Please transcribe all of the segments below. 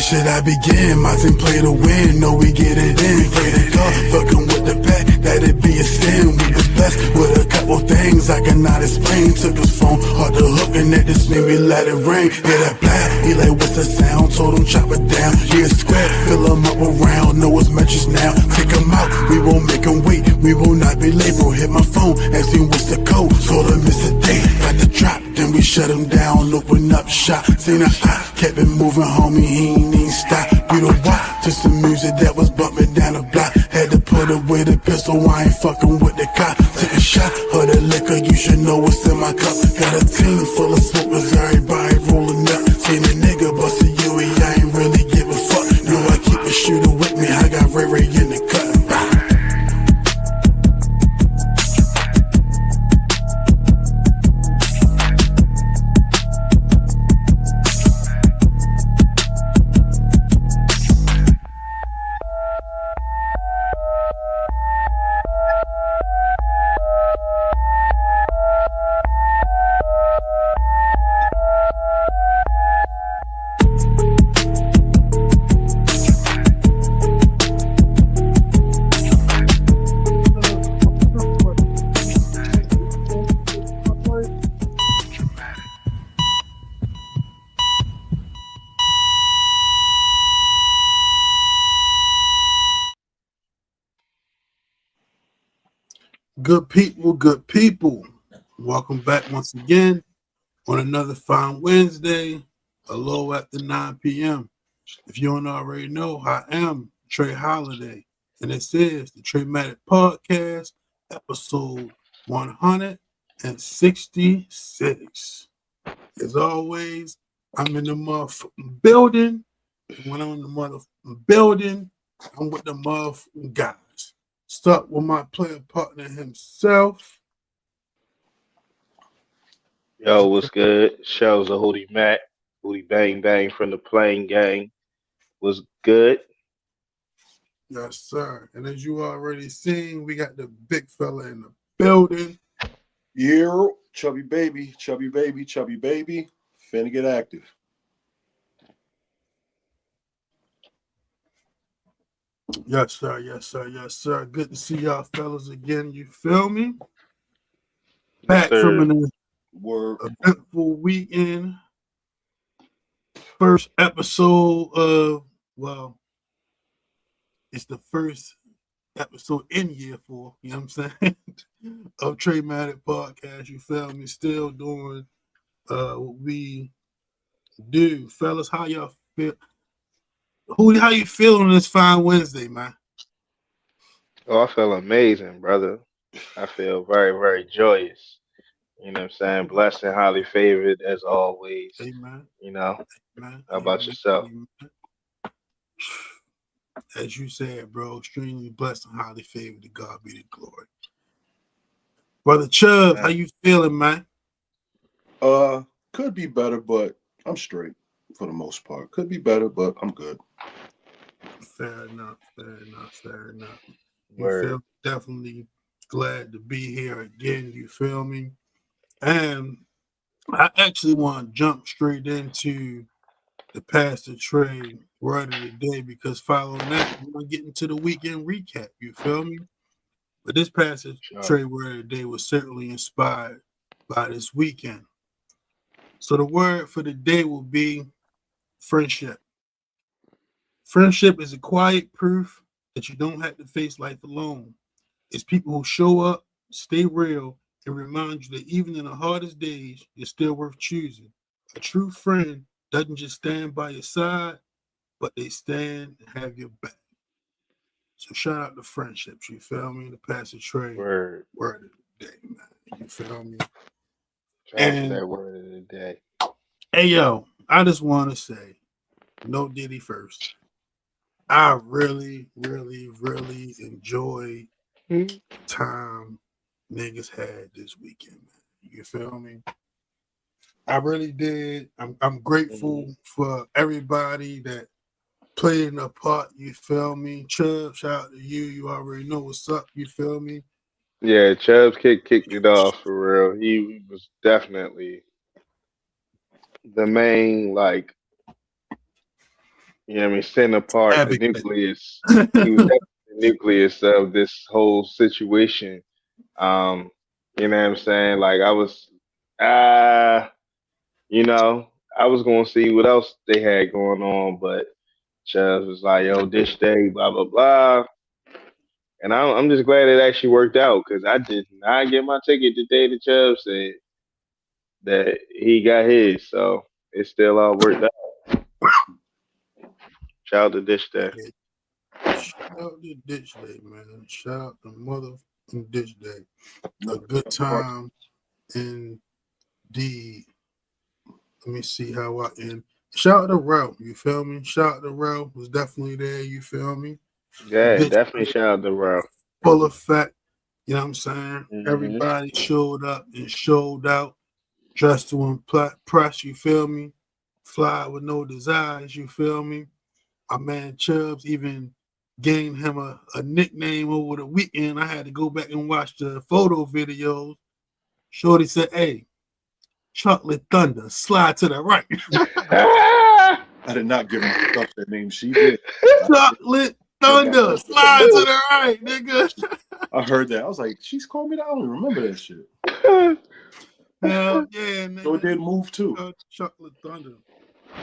should I begin? My team play to win, no we get it in. Play the God, fucking with the pack, that'd be a sin. We was blessed with a couple things I cannot explain. Took his phone, hard to hook, and that just made me let it ring. Hear that blast, he like, what's the sound? Told him chop it down, yeah, square, fill him up around. Know his measures now, take him out, we won't make him wait. We will not be late, bro, hit my phone, ask him what's the code. Told him it's a day, got the drop, then we shut him down, open up shop. Seen a eye, kept it moving, homie, he ain't even stop. You know why? To some music that was bumping down the block. Had to put away the pistol, I ain't fucking with the cop. Take a shot of the liquor, you should know what's in my cup. Got a team full of smokers, everybody rolling up. Seen a nigga bust a Yui, I ain't really give a fuck. Know I keep a shooter with me, I got Ray Ray in the cut. Good people. Welcome back once again on another fine Wednesday, a little after 9 p.m. If you don't already know, I am Trey Holiday, and this is the TraMatic Podcast, episode 166. As always, I'm in the motherfucking building. When I'm in the motherfucking building, I'm with the motherfucking guys. Start with my player partner himself. Yo, what's good? Shell's a Hootie Mac, Hootie Bang Bang from the Playing Gang. Was good? Yes, sir. And as you already seen, we got the big fella in the building. Yeah, chubby baby. Finna get active. Yes, sir. Good to see y'all fellas again. You feel me? Back from an eventful weekend. First episode of, well, it's the first episode in year 4, you know what I'm saying? Of TraMatic Podcast. You feel me? Still doing what we do. Fellas, how y'all feel? How you feeling this fine Wednesday, man? Oh, I feel amazing, brother. I feel very, very joyous. You know what I'm saying? Blessed and highly favored as always. Amen. You know? Amen. How about yourself? Amen. As you said, bro, extremely blessed and highly favored. To God be the glory. Brother Chubb, how you feeling, man? Could be better, but I'm straight for the most part. Could be better, but I'm good. Fair enough. You feel definitely glad to be here again. You feel me? And I actually want to jump straight into the Pastor Trey word of the day, because following that, we're going to get into the weekend recap. You feel me? But this Pastor Trey word of the day was certainly inspired by this weekend. So the word for the day will be friendship. Friendship is a quiet proof that you don't have to face life alone. It's people who show up, stay real, and remind you that even in the hardest days, you're still worth choosing. A true friend doesn't just stand by your side, but they stand and have your back. So shout out to friendships, you feel me? The Pastor Trey word of the day, man. You feel me? And that word of the day. Hey, yo, I just want to say, no Diddy first. I really, really, really enjoyed the time niggas had this weekend, man. You feel me? I really did. I'm grateful for everybody that played a part. You feel me? Chubb, shout out to you. You already know what's up. You feel me? Yeah, Chubbs kicked it off for real. He was definitely the main, like, you know what I mean, send apart the Advocate. nucleus. He was definitely the nucleus of this whole situation. Um, you know what I'm saying? Like I was, uh, you know, I was gonna see what else they had going on, but Chubbs was like, "Yo, this day, blah blah blah," and I'm just glad it actually worked out because I did not get my ticket the day the Chubbs said that he got his, so it still all worked out. Shout out to Dish Day. Shout out to Ditch Day, man. Shout out to mother Ditch Day. A No, good time indeed. Let me see how I end. Shout out to Rel, you feel me? Shout out to Rel was definitely there, you feel me? Yeah, Ditch definitely Day, shout out to Rob. full effect. You know what I'm saying? Hmm. Everybody showed up and showed out, dressed to impress, you feel me? Fly with no desires, you feel me? My man Chubbs even gained him a nickname over the weekend. I had to go back and watch the photo videos. Shorty said, "Hey, Chocolate Thunder, slide to the right." I did not give myself that name. She did. I, Chocolate I got Thunder, that shit. slide to the right, nigga. I heard that. I was like, she's called me that. I don't even remember that shit. Hell yeah, So it nigga. did move too. Chocolate Thunder.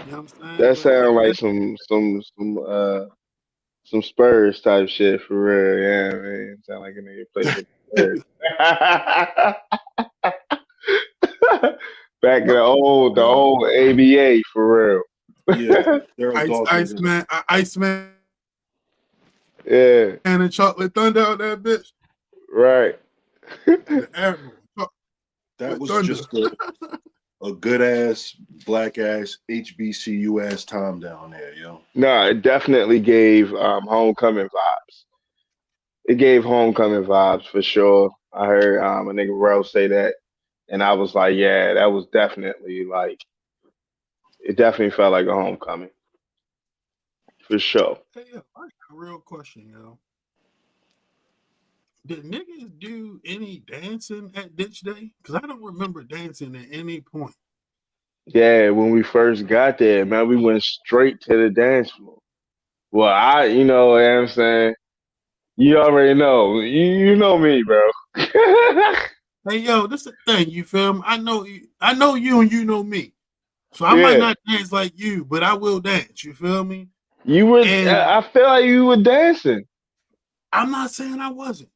You know what I'm saying? That But yeah, sound like some Spurs type shit for real. Yeah, man. Sound like a nigga play for the Spurs. Back in the old ABA for Yeah, real. Daryl Dawson. Iceman Yeah, and Chocolate Thunder out that bitch. right. The Admiral. That Chocolate was Thunder. just a good ass, black ass, HBCU ass time down there, yo. No, it definitely gave homecoming vibes. It gave homecoming vibes for sure. I heard a nigga Rel say that, and I was like, yeah, that was definitely like it definitely felt like a homecoming for sure. Hey, yo, I got a real question, yo. Did niggas do any dancing at Ditch Day? Because I don't remember dancing at any point. Yeah, when we first got there, man, we went straight to the dance floor. Well, you know what I'm saying? You already know. You know me, bro. Hey, yo, this is the thing, you feel me? I know you and you know me. So I might Yeah. not dance like you, but I will dance, you feel me? You were, And I feel like you were dancing. I'm not saying I wasn't.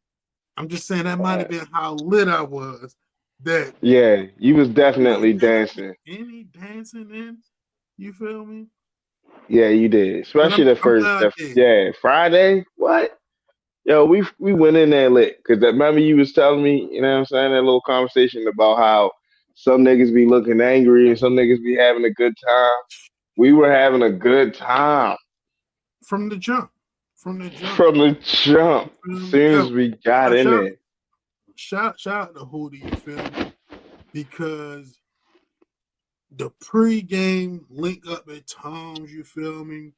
I'm just saying that might have been how lit I was. That Yeah, you was really definitely didn't dancing. do any dancing in. You feel me? Yeah, you did. But Especially the I'm first, glad I did. yeah, Friday. What? Yo, we went in there lit because remember you was telling me, you know what I'm saying, that little conversation about how some niggas be looking angry and some niggas be having a good time. We were having a good time From the jump. From the jump. from the jump. You As feel me? soon Yo, as we got in shout there. shout out to Hootie, you feel me? Because the pre-game link up at times, you feel me,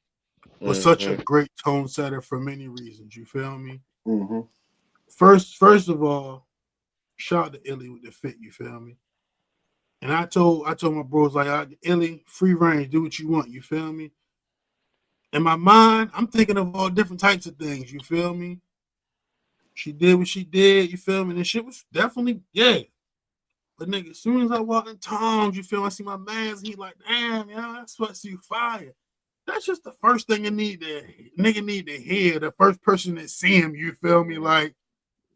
was such a Hmm. great tone setter for many reasons, you feel me? Mm-hmm. First of all, shout out to Illy with the fit, you feel me? And I told my bros like, Illy, free range, do what you want, you feel me? In my mind, I'm thinking of all different types of things, you feel me? She did what she did, you feel me? And the shit was definitely, yeah. But nigga, as soon as I walk in Tom's, you feel me? I see my man's, he like, damn, yo, that's what you fire. That's just the first thing nigga need to hear. The first person that see him, you feel me? Like,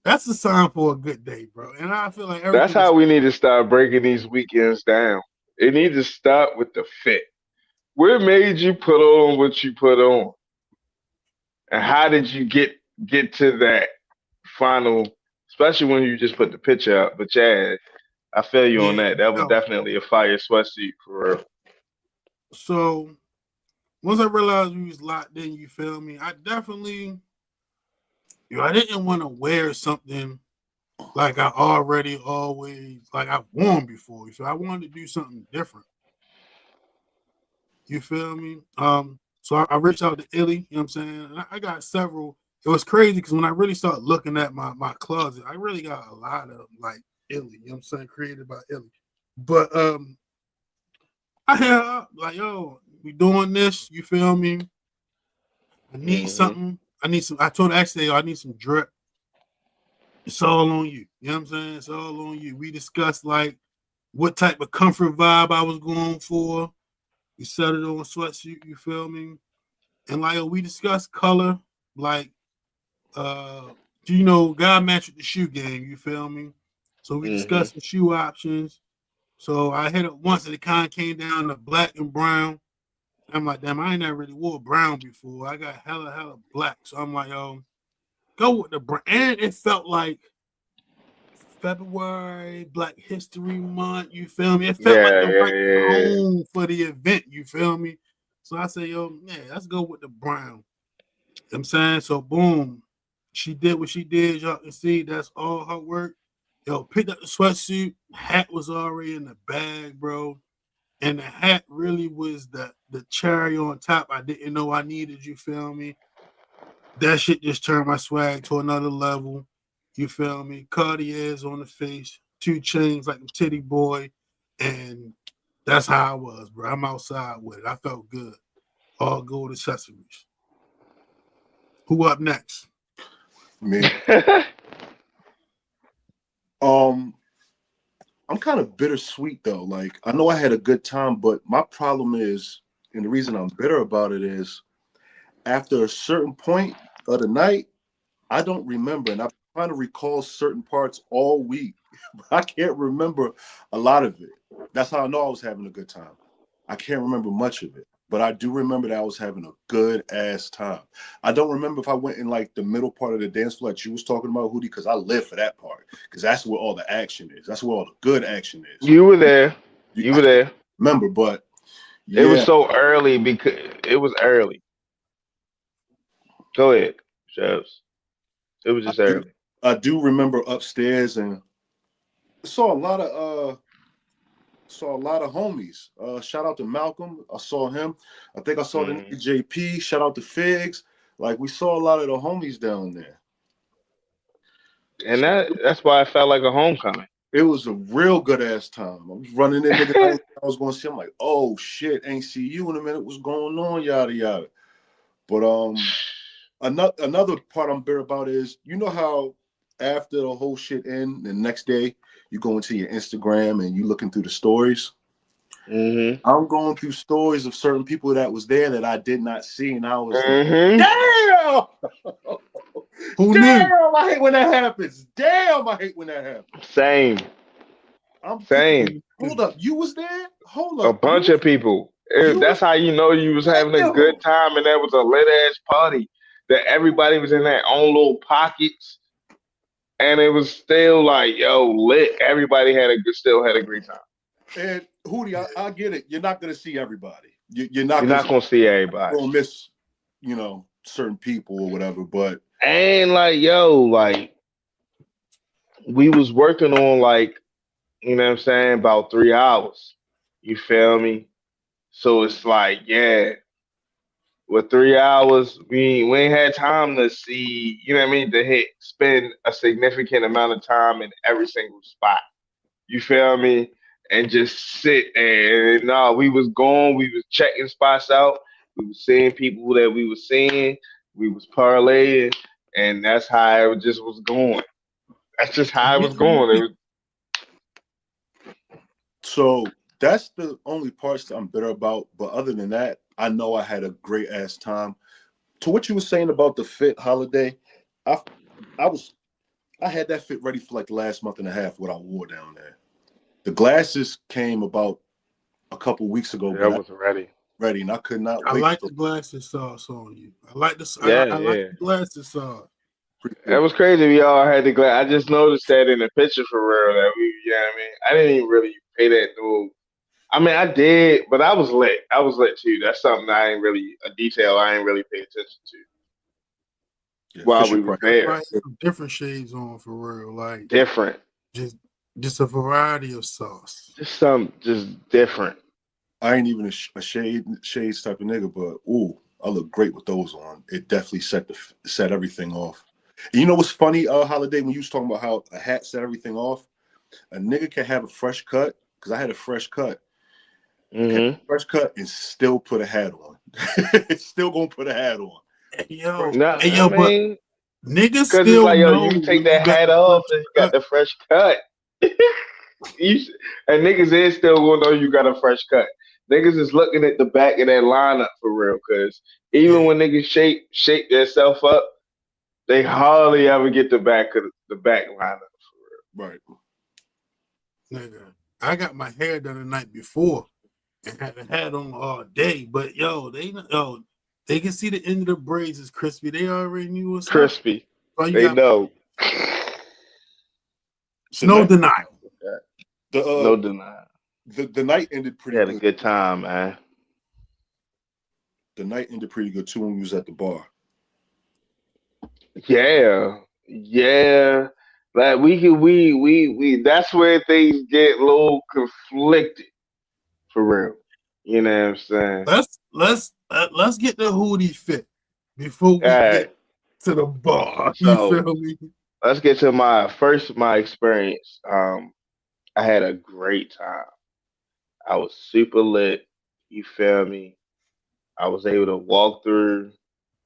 that's a sign for a good day, bro. And I feel like That's everything was how we need to start breaking these weekends down. It needs to start with the fit. What made you put on what you put on? And how did you get to that final, especially when you just put the picture up. But yeah, I feel you on yeah, that. That was yo. definitely a fire sweatsuit for real. So once I realized we was locked in, you feel me? I definitely, I didn't want to wear something like I already always like I've worn before. So I wanted to do something different. You feel me? So I reached out to Illy, you know what I'm saying? And I got several. It was crazy because when I really started looking at my closet, I really got a lot of like Illy, you know what I'm saying, created by Illy. But I had like, yo, we doing this, you feel me? I need something. I need some. I told her actually, I need some drip. It's all on you. You know what I'm saying? It's all on you. We discussed like what type of comfort vibe I was going for. We settled on sweatsuit. You feel me? And like we discussed color, like God match with the shoe game. You feel me? So we discussed the shoe options. So I hit it once, and it kind of came down to black and brown. I'm like, damn, I ain't never really wore brown before. I got hella black. So I'm like, go with the brown. And it felt like February, Black History Month. You feel me? It felt like the right tone for the event. You feel me? So I say, let's go with the brown. You know what I'm saying? So boom, she did what she did. Y'all can see that's all her work. Picked up the sweatsuit. Hat was already in the bag, bro. And the hat really was the cherry on top I didn't know I needed, you feel me? That shit just turned my swag to another level, you feel me? Cartiers on the face, 2 chains like a titty boy, and that's how I was, bro. I'm outside with it. I felt good. All gold accessories. Who up next? Me. I'm kind of bittersweet though. Like I know I had a good time, but my problem is, and the reason I'm bitter about it is, after a certain point of the night, I don't remember, and I'm trying to recall certain parts all week. I can't remember a lot of it. That's how I know I was having a good time. I can't remember much of it, but I do remember that I was having a good ass time. I don't remember if I went in like the middle part of the dance floor like you was talking about, Hootie, because I live for that part, because that's where all the action is. That's where all the good action is. You were there. You I were there. remember, but It was yeah. so early because it was early. Go ahead, Chefs. It was just early. I do remember upstairs and saw a lot of homies. Shout out to Malcolm. I saw him. I think I saw the nigga JP. Shout out to Figs. Like we saw a lot of the homies down there. And that's why I felt like a homecoming. It was a real good ass time. I was running in niggas I was going to see. I'm like, oh shit, ain't see you in a minute. What's going on? Yada yada. But another part I'm bitter about is, you know how after the whole shit end, the next day you go into your Instagram and you looking through the stories. I'm going through stories of certain people that was there that I did not see, and I was like, damn! Who damn, knew? I hate when that happens. Damn, I hate when that happens. Same. I'm Same. thinking, hold up, you was there? Hold A up. bunch of people. That's how you know you was having a good time, and that was a lit ass party. That everybody was in their own little pockets, and it was still like, yo, lit. Everybody still had a great time. And Hootie, I get it. You're not gonna see everybody. You're not gonna see everybody. You're gonna miss, certain people or whatever. But and like we was working on you know what I'm saying, about 3 hours. You feel me? So it's like, yeah, with 3 hours, we ain't had time to see, you know what I mean, to spend a significant amount of time in every single spot. You feel me? And just sit there. And no, we was going, we was checking spots out, we was seeing people that we was seeing, we was parlaying, and that's how it just was going. That's just how it was going. So that's the only parts that I'm bitter about. But other than that, I know I had a great ass time. To what you were saying about the fit holiday, I had that fit ready for like the last month and a half. What I wore down there, the glasses came about a couple weeks ago, but I was ready, and I could not wait. I like the glasses sauce on you. I like the the glasses sauce. That was crazy. We all had the glass. I just noticed that in the picture for real. That you know what I mean? I didn't even really pay that no. I mean, I did, but I was lit. I was lit too. That's something a detail I ain't really pay attention to while we were there. Different shades on for real, like different. Just a variety of sauce. Just different. I ain't even a shades type of nigga, but I look great with those on. It definitely set everything off. And you know what's funny, Holiday, when you was talking about how a hat set everything off? A nigga can have a fresh cut, because I had a fresh cut. Fresh cut and still put a hat on. Still gonna put a hat on. Yo, No, hey I yo, but mean, niggas because it's still like, yo, know you take when you that got hat the off fresh and you got cut. the fresh cut. you, and niggas is still gonna know you got a fresh cut. Niggas is looking at the back of that lineup for real, because even Yeah, when niggas shape themselves up, they hardly ever get the back lineup for Right. nigga. I got my hair done the night before and had the hat on all day. But they can see the end of the braids is crispy. They already knew what's up. crispy. So you They got know. no denial. The No denying. the night ended We pretty had a good. good time, man. The night ended pretty good too when we was at the bar. Yeah, yeah. Like we. That's where things get a little conflicted for real. You know what I'm saying? Let's get the hoodie fit before All we get right. to the bar. You So feel me? let's get to my experience. I had a great time. I was super lit. You feel me? I was able to walk through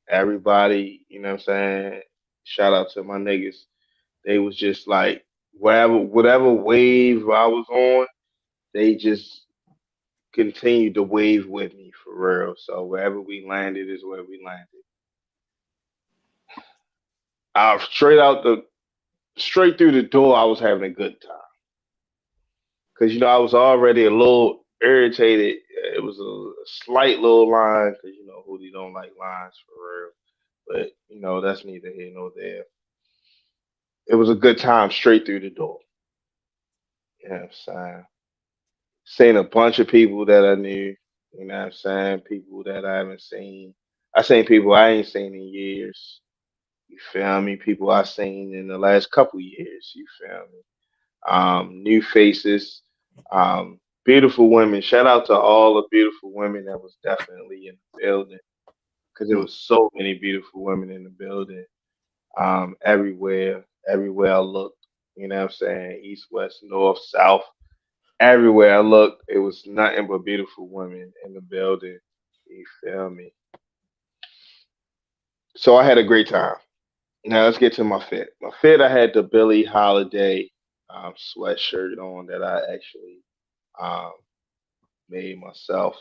everybody. You know what I'm saying? Shout out to my niggas. They was just like whatever wave I was on, they just continued to wave with me for real. So wherever we landed is where we landed. I straight through the door, I was having a good time because I was already a little irritated. It was a slight little line because Hootie don't like lines for real. But that's neither here nor there. It was a good time straight through the door. You know what I'm saying? Seen a bunch of people that I knew. You know what I'm saying? People that I haven't seen. I seen people I ain't seen in years. You feel me? People I seen in the last couple years. You feel me? New faces, beautiful women. Shout out to all the beautiful women that was definitely in the building, because there Hmm. was so many beautiful women in the building. Everywhere I looked. You know what I'm saying? East, west, north, south. Everywhere I looked, it was nothing but beautiful women in the building. You feel me? So I had a great time. Now let's get to my fit. My fit, I had the Billie Holiday sweatshirt on that I actually um, made myself.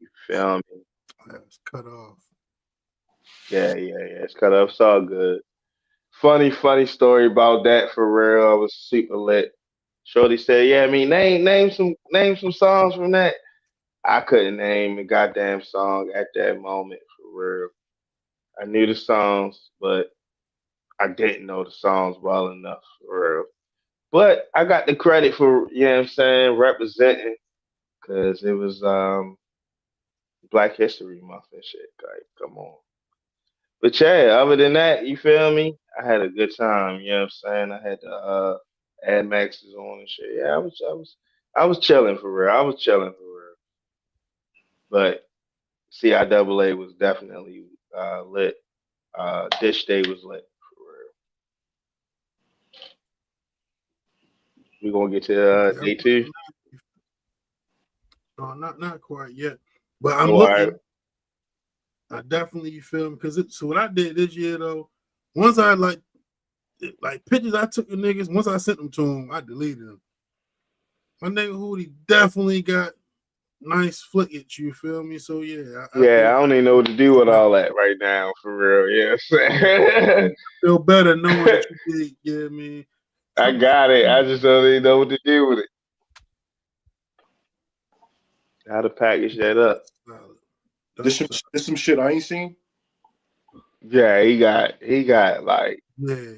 You feel me? That's cut off. Yeah. It's cut up. It's all good. Funny story about that for real. I was super lit. Shorty said, "Yeah, I mean, name some songs from that." I couldn't name a goddamn song at that moment for real. I knew the songs, but I didn't know the songs well enough for real. But I got the credit for, what I'm saying, representing, because it was Black History Month and shit. Like, come on. But yeah, other than that, you feel me? I had a good time, you know what I'm saying? I had the Ad Maxes on and shit. Yeah, I was chilling for real. I was chilling for real. But CIAA was definitely lit. Dish Day was lit for real. We gonna get to Okay, day two. not quite yet, but I'm Oh, all right. looking. I definitely you feel me because so what I did this year though, once I like pictures I took of niggas, once I sent them to him, I deleted them. My nigga Hootie definitely got nice footage. You feel me? So yeah, I Yeah, feel I don't even know what to do with all that right now for real. Yeah, feel better knowing that you did. Yeah, I mean, I come got it. I just don't even know what to do with it. How to package that up. that's solid. There's That's some solid. there's some shit I ain't seen. Yeah, he got like, Yeah.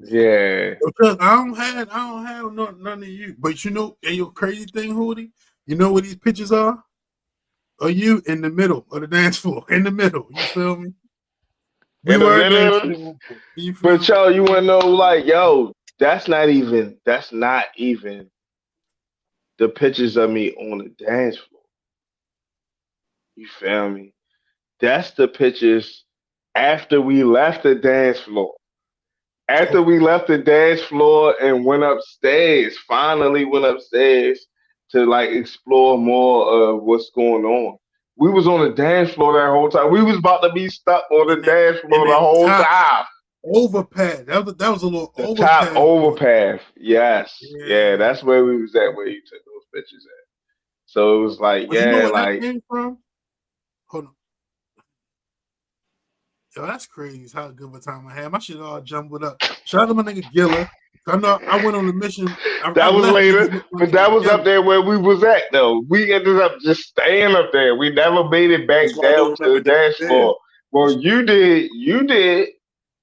yeah. Because I don't have none of you. But and your crazy thing, Hootie, you know what these pictures are? Are you in the middle of the dance floor? In the middle. You feel me? We In the were middle. dancing. You feel But me? yo, you wanna know, like, yo, that's not even the pictures of me on the dance floor. You feel me? That's the pictures after we left the dance floor. After Okay. we left the dance floor and went upstairs, finally went upstairs to like explore more of what's going on. We was on the dance floor that whole time. We was about to be stuck on the And dance floor the that whole top time. overpass. That was a little The top overpass. overpass. Yes. Yeah, Yeah. that's where we was at where you took those pictures at. So it was like, But you know yeah, where that like came from? Hold on. Yo, that's crazy. It's how good of a time I had. My shit all jumbled up. Shout out to my nigga Gilla. I know I went on a mission. I that was left niggas later, with my but that nigga was Gilla. up there where we was at though. We ended up just staying up there. We never made it back That's why I down don't to remember the that. dance Yeah. floor. Well, you did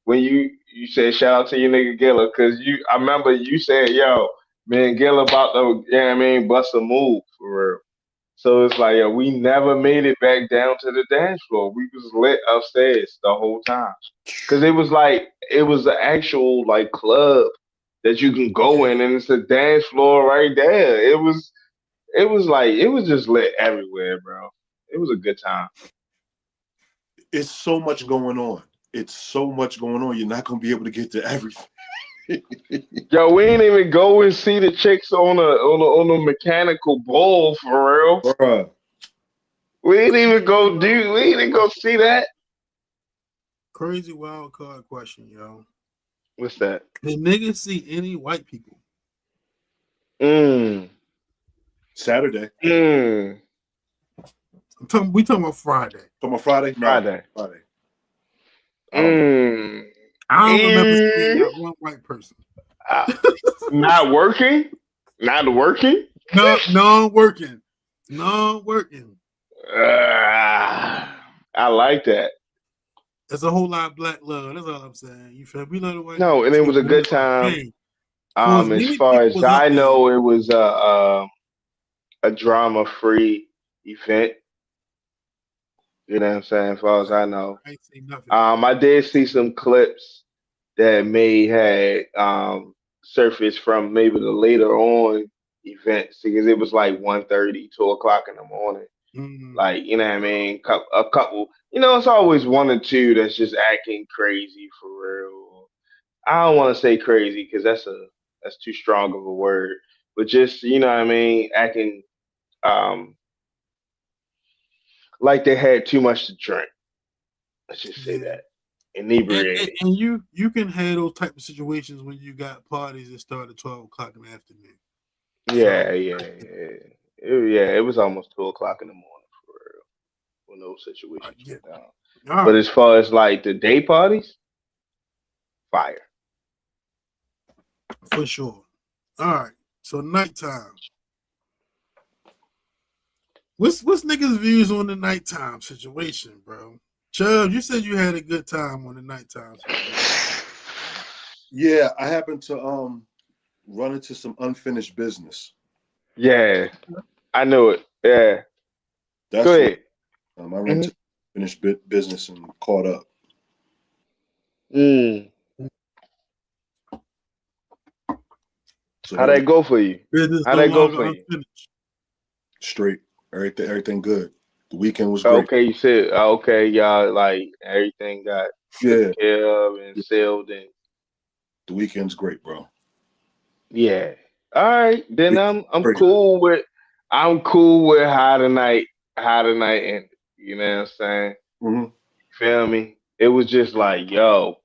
when you said shout out to your nigga Gilla because I remember you said, yo, man, Gilla about to, yeah, I mean, bust a move for real. So it's like, yo, we never made it back down to the dance floor. We was lit upstairs the whole time. Cause it was an actual like club that you can go in Yeah. and it's a dance floor right there. It was just lit everywhere, bro. It was a good time. It's so much going on. It's so much going on. You're not gonna be able to get to everything. Yo, we ain't even go and see the chicks on a mechanical bull for real. Bruh. We ain't even go see that. Crazy wild card question, yo. What's that? Did niggas see any white people? Mm. Saturday. Mm. We talking about Friday. Talking about Friday? No. Friday. Friday. I don't know. Mm. I don't remember seeing Mm. not one white person. Not working? Not working? No working. No working. I like that. There's a whole lot of black love. That's all I'm saying. You feel me? We love the white No, people and it too, was a but good it's like, time. dang, for as As many far people as was up I there, know, it was a drama free event. You know what I'm saying? As far as I know, I ain't seen nothing. I did see some clips that may had surfaced from maybe the later on events because it was like 1:30, 2 o'clock in the morning. Mm, Like, you know what I mean? A couple, it's always one or two that's just acting crazy for real. I don't want to say crazy because that's too strong of a word, but just, you know what I mean? Acting um like they had too much to drink. Let's just say yeah. that. Inebriated. And you can have those type of situations when you got parties that start at 12 o'clock in the afternoon. So Yeah, yeah, yeah. It was almost 2 o'clock in the morning for real when those I situations get went down. it. All But right, as far as like the day parties, fire. for sure. All right. So nighttime. What's niggas' views on the nighttime situation, bro? Chubb, you said you had a good time on the nighttime situation. Yeah, I happened to run into some unfinished business. Yeah, I knew it. Yeah. Go That's what ahead. I ran Hmm. into finished business and caught up. Mm. So How'd that was that go for you? Business How'd no that go longer for you? unfinished. straight. Everything good. The weekend was great. Okay, you said okay, y'all like everything got taken Yeah, care of and sealed and the weekend's great, bro. yeah. All right, then Weekend I'm great. cool with how the night ended. You know what I'm saying? Hmm. Feel me? It was just like, yo,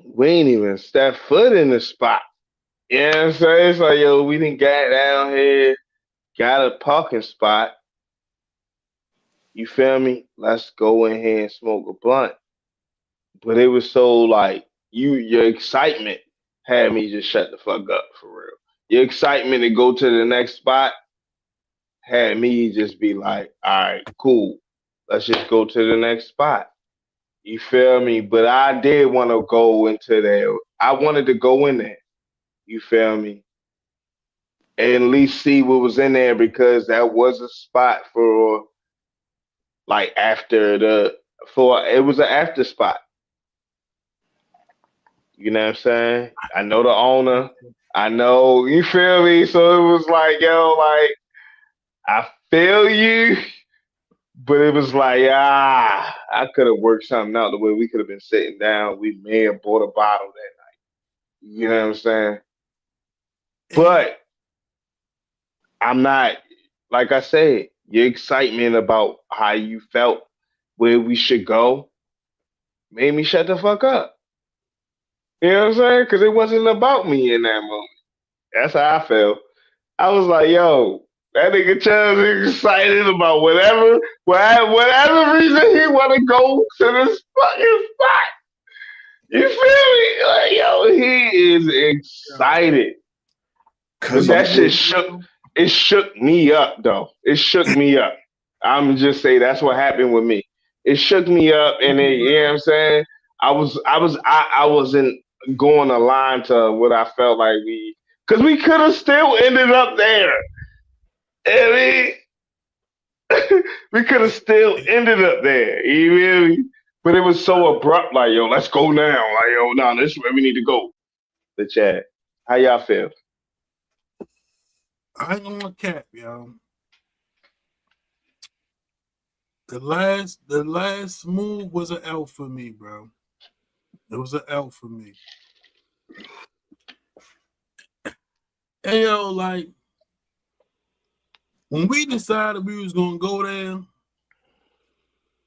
we ain't even step foot in the spot. You know what I'm saying? It's like, yo, we didn't get down here, got a parking spot. You feel me? Let's go in here and smoke a blunt. But it was so like your excitement had me just shut the fuck up for real. Your excitement to go to the next spot had me just be like, all right, cool. Let's just go to the next spot. You feel me? But I did want to go into there. I wanted to go in there. You feel me? And at least see what was in there because that was a spot for like after the for it was an after spot. You know what I'm saying? I know the owner. I know you feel me. So it was like, yo, like I feel you, but it was like, I could have worked something out the way we could have been sitting down. We may have bought a bottle that. You know what I'm saying? And But I'm not, like I said, your excitement about how you felt, where we should go, made me shut the fuck up. You know what I'm saying? Because it wasn't about me in that moment. That's how I felt. I was like, yo, that nigga Chubbs is excited about whatever reason he want to go to this fucking spot. You feel me? Like, yo, he is Yo, excited. But Cause you I'm that shit did, shook. bro. It shook me up, though. It shook me up. I'm just say that's what happened with me. It shook me up, and it, you know what I'm saying. I wasn't going aligned to what I felt like because we could have still ended up there. I mean, we could have still ended up there. You feel me? But it was so abrupt. Like, yo, let's go now. Like, yo, nah, this is where we need to go. The chat. How y'all feel? I ain't gonna cap, yo. The last move was an L for me, bro. It was an L for me. Hey, yo, like when we decided we was gonna go there,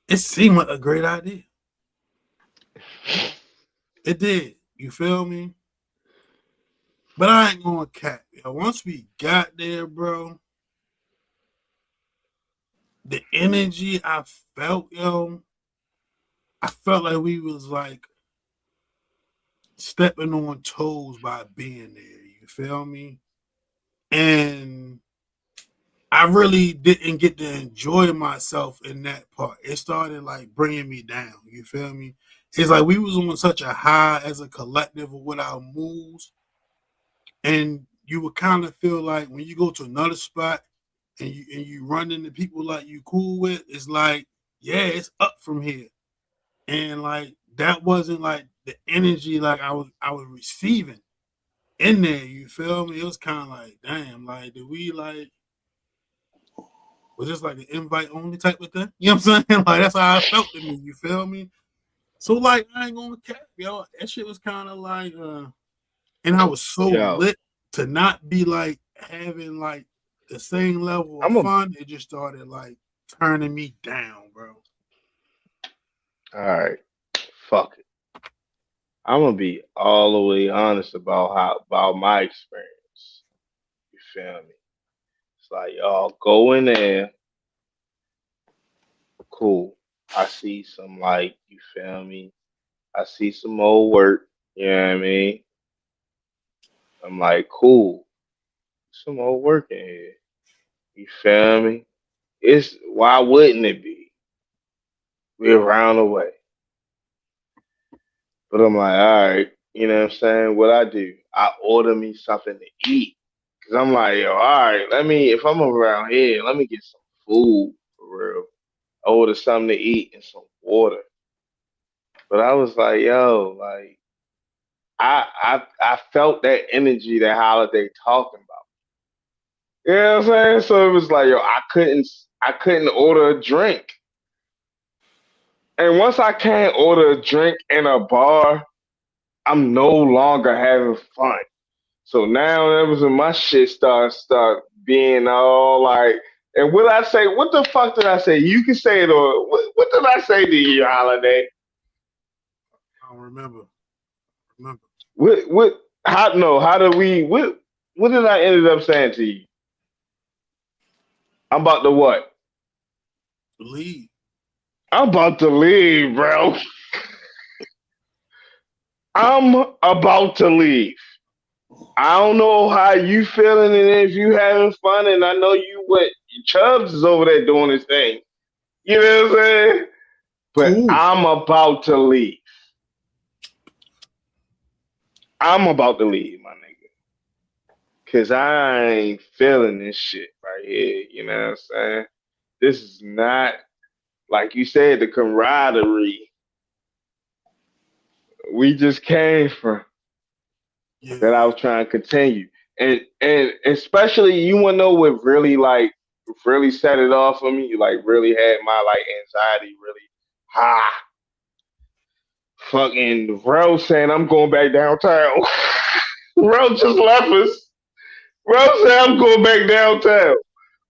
it seemed like a great idea. It did. You feel me? But I ain't gonna cap, yo. Once we got there, bro, the energy I felt, yo, I felt like we was like stepping on toes by being there. You feel me? And I really didn't get to enjoy myself in that part. It started like bringing me down. You feel me? It's like we was on such a high as a collective with our moves, and you would kind of feel like when you go to another spot and you run into people like you cool with, it's like, yeah, it's up from here. And like that wasn't like the energy like I was receiving in there. You feel me? It was kind of like, damn, like did we like was this like an invite only type of thing? You know what I'm saying? Like that's how I felt to me. You feel me? So like I ain't gonna cap, yo. That shit was kind of like, and I was so Yo, lit to not be like having like the same level of I'm a. All fun. It just started like turning me down, bro. right. Fuck it. I'm gonna be all the way honest about my experience. You feel me? It's like y'all go in there, cool. I see some like you feel me. I see some old work. You know what I mean? I'm like, cool. Some old work in here. You feel me? It's why wouldn't it be? We're around the way. But I'm like, all right, you know what I'm saying? What I do, I order me something to eat. Cause I'm like, yo, all right, if I'm around here, let me get some food for real. I order something to eat and some water. But I was like, yo, like, I felt that energy that Holiday talking about. You know what I'm saying? So it was like, yo, I couldn't order a drink. And once I can't order a drink in a bar, I'm no longer having fun. So now that was when my shit start being all like, and what I say? What the fuck did I say? You can say it, or what did I say to you, Holiday? I don't remember. Remember, What? How? No. How do we? What did I ended up saying to you? I'm about to what? believe. I'm about to leave, bro. I'm about to leave. I don't know how you feeling and if you having fun, and I know you what Chubbs is over there doing his thing. You know what I'm saying? But Cool. I'm about to leave. I'm about to leave, my nigga. Cause I ain't feeling this shit right here. You know what I'm saying? This is not like you said, the camaraderie we just came from that I Yeah. was trying to continue. And especially you wanna know what really set it off for me, like really had my like anxiety really high. Fucking Rel saying I'm going back downtown. Rel just left us. Bro said I'm going back downtown.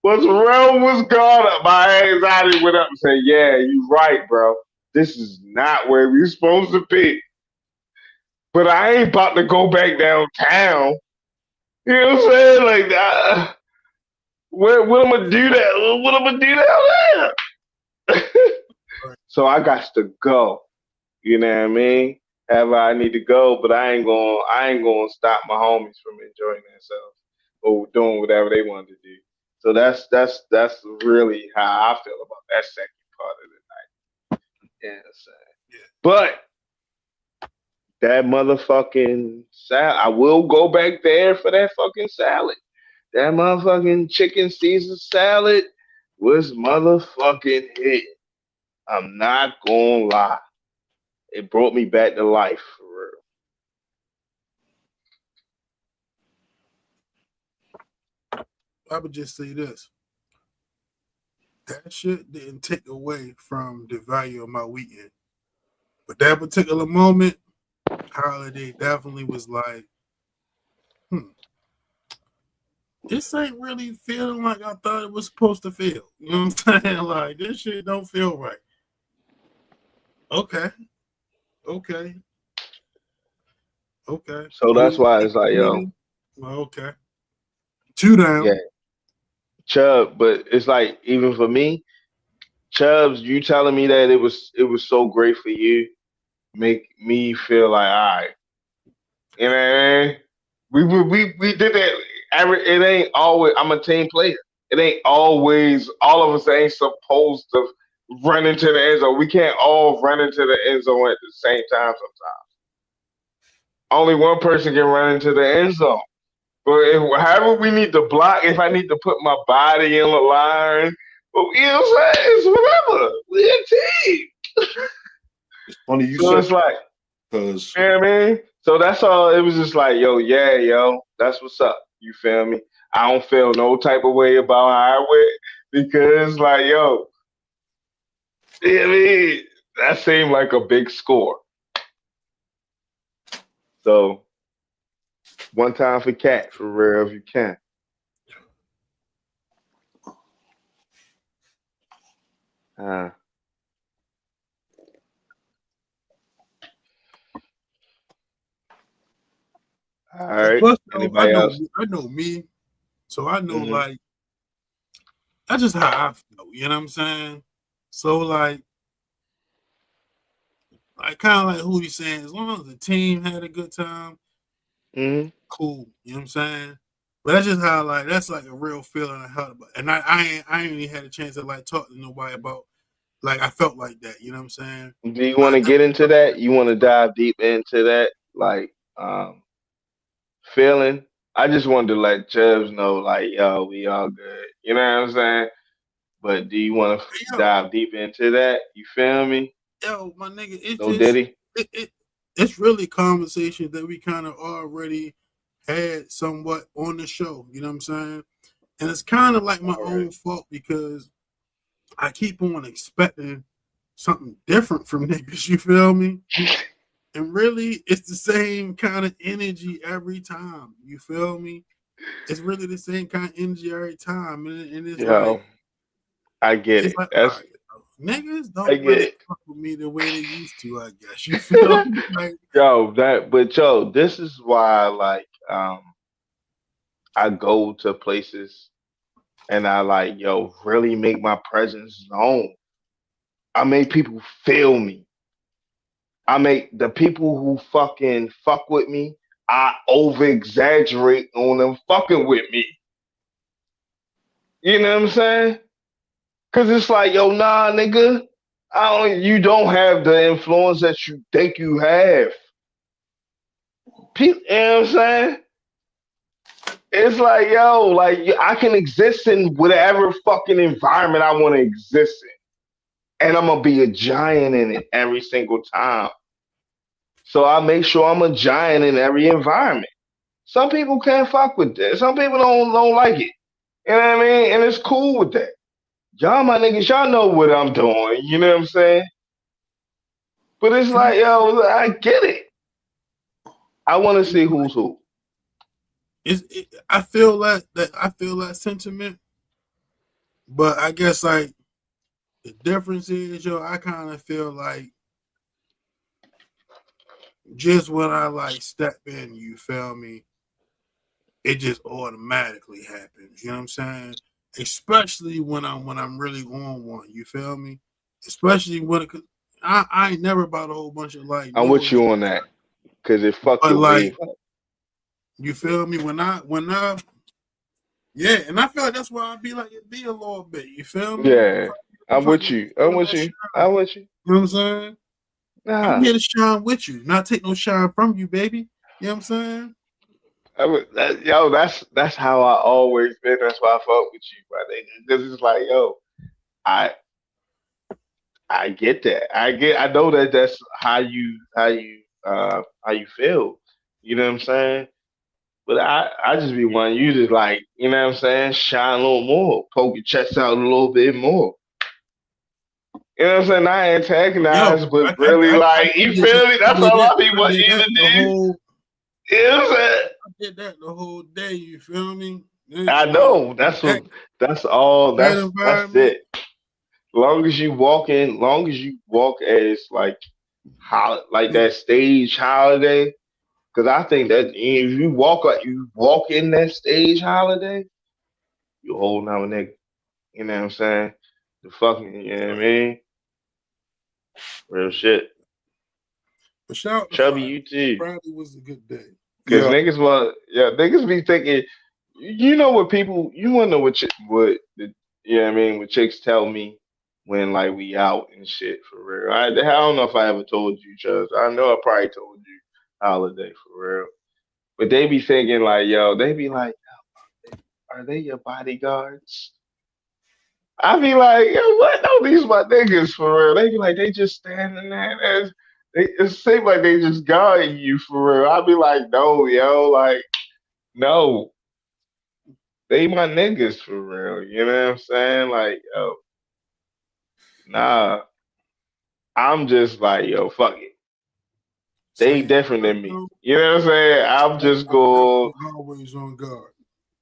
What's wrong was gone up. My anxiety went up and said, yeah, you right, bro. This is not where we supposed to be. But I ain't about to go back downtown. You know what I'm saying? Like, what am I gonna do that? What am I gonna do down there? Right. So I got to go. You know what I mean? However, I need to go, but I ain't going to stop my homies from enjoying themselves or doing whatever they want to do. So that's really how I feel about that second part of the night. You know what I'm saying? Yeah. But that motherfucking salad, I will go back there for that fucking salad. That motherfucking chicken Caesar salad was motherfucking hit. I'm not gonna lie. It brought me back to life for real. I would just say this. That shit didn't take away from the value of my weekend. But that particular moment, holiday definitely was like, hmm, this ain't really feeling like I thought it was supposed to feel. You know what I'm saying? Like, this shit don't feel right. Okay, okay, okay. So You that's ain't why take it's like, it with yo, him? Well, okay. Two yeah, down. Chubb, but it's like even for me, Chubbs, you telling me that it was so great for you, make me feel like, all right, you know what I mean? We did that. It ain't always. I'm a team player. It ain't always. All of us ain't supposed to run into the end zone. We can't all run into the end zone at the same time. Sometimes only one person can run into the end zone. But however we need to block, if I need to put my body in the line, well, you know what I'm saying? It's whatever. We a team. It's funny you So said it's like, because you know what I mean? So that's all. It was just like, yo, yeah, yo, that's what's up. You feel me? I don't feel no type of way about how I went because, like, yo, you know what I mean? That seemed like a big score. So one time for Cat, for real, if you can. Uh, all And right. plus, though, Anybody else? I know me, so I know Mm-hmm. like that's just how I feel. You know what I'm saying? So like kind of like who he's saying, as long as the team had a good time, Mm-hmm. cool. You know what I'm saying? But that's just how like that's like a real feeling I had about, and I ain't even had a chance to like talk to nobody about like I felt like that. You know what I'm saying? Do you But want I to get into that? You want to definitely dive deep into that, like feeling? I just wanted to let Chubbs know, like, yo, we all good. You know what I'm saying? But do you want to yo dive deep into that? You feel me? yo my nigga, it's No just Diddy? it's really conversations that we kind of already had somewhat on the show. You know what I'm saying? And it's kind of like my Already. own fault because I keep on expecting something different from niggas. You feel me? And really, it's the same kind of energy every time. You feel me? It's really the same kind of energy every time, and Yo, I get it's it. like, all That's right, niggas I don't really get fuck with me the way they used to. I guess you feel it. me? Like, Yo, but yo, this is why like I go to places and I like, yo, really make my presence known. I make people feel me. I make the people who fucking fuck with me, I over exaggerate on them fucking with me. You know what I'm saying? Cause it's like, yo, nah, nigga, you don't have the influence that you think you have. You know what I'm saying? It's like, yo, like I can exist in whatever fucking environment I want to exist in. And I'm gonna be a giant in it every single time. So I make sure I'm a giant in every environment. Some people can't fuck with that. Some people don't like it. You know what I mean? And it's cool with that. Y'all my niggas, y'all know what I'm doing. You know what I'm saying? But it's like, yo, I get it. I want to see who's who. I feel that sentiment, but I guess like the difference is, I kind of feel like just when I like step in, you feel me, it just automatically happens. You know what I'm saying? Especially when I'm really on one. You feel me? Especially when I ain't never bought a whole bunch of like I'm with noise, you on that because it fuck but your like wave up. you feel me when I yeah, and I feel like that's why I be like it be a little bit. You feel me? Yeah, I'm If I with get you. I'm with that you. shine, I'm with you. you know what I'm saying? I'm Nah, here to shine with you, not take no shine from you, baby. You know what I'm saying? yo, that's how I always been. That's why I fuck with you, my nigga. Because it's like, yo, I I get that. I know that that's how you feel. You know what I'm saying? But I just be wanting you to like, you know what I'm saying, shine a little more, poke your chest out a little bit more. You know what I'm saying? Not Yo, antagonize, but really I like, you did that. feel me? I That's did all that. I be I wanting did you that to the do. whole. You know what I'm saying? I did that the whole day. You feel me? I It's like know. That's that what that's all that that's environment. it. Long as you walk as like like that stage holiday. Cause I think that if you walk in that stage holiday, you holding out a nigga. You know what I'm saying? The fucking, you know what I mean? Real shit. But shout out to Chubby, Friday. you too. Friday was a good day. Cause Yeah, niggas be thinking, you know what people, you wanna know you know what I mean, what chicks tell me when like we out and shit for real. I don't know if I ever told you, Chubbs. I know I probably told you holiday for real. But they be thinking like, yo, they be like, are they your bodyguards? I be like, yo, what? No, these my niggas for real. They be like, they just standing there. It seems like they just guarding you for real. I be like, no, yo, like, no, they my niggas for real. You know what I'm saying? Like, yo, nah, I'm just like, yo, fuck it. They Same different time than me. though. You know what I'm saying? I'm just I'm going. definitely always on guard.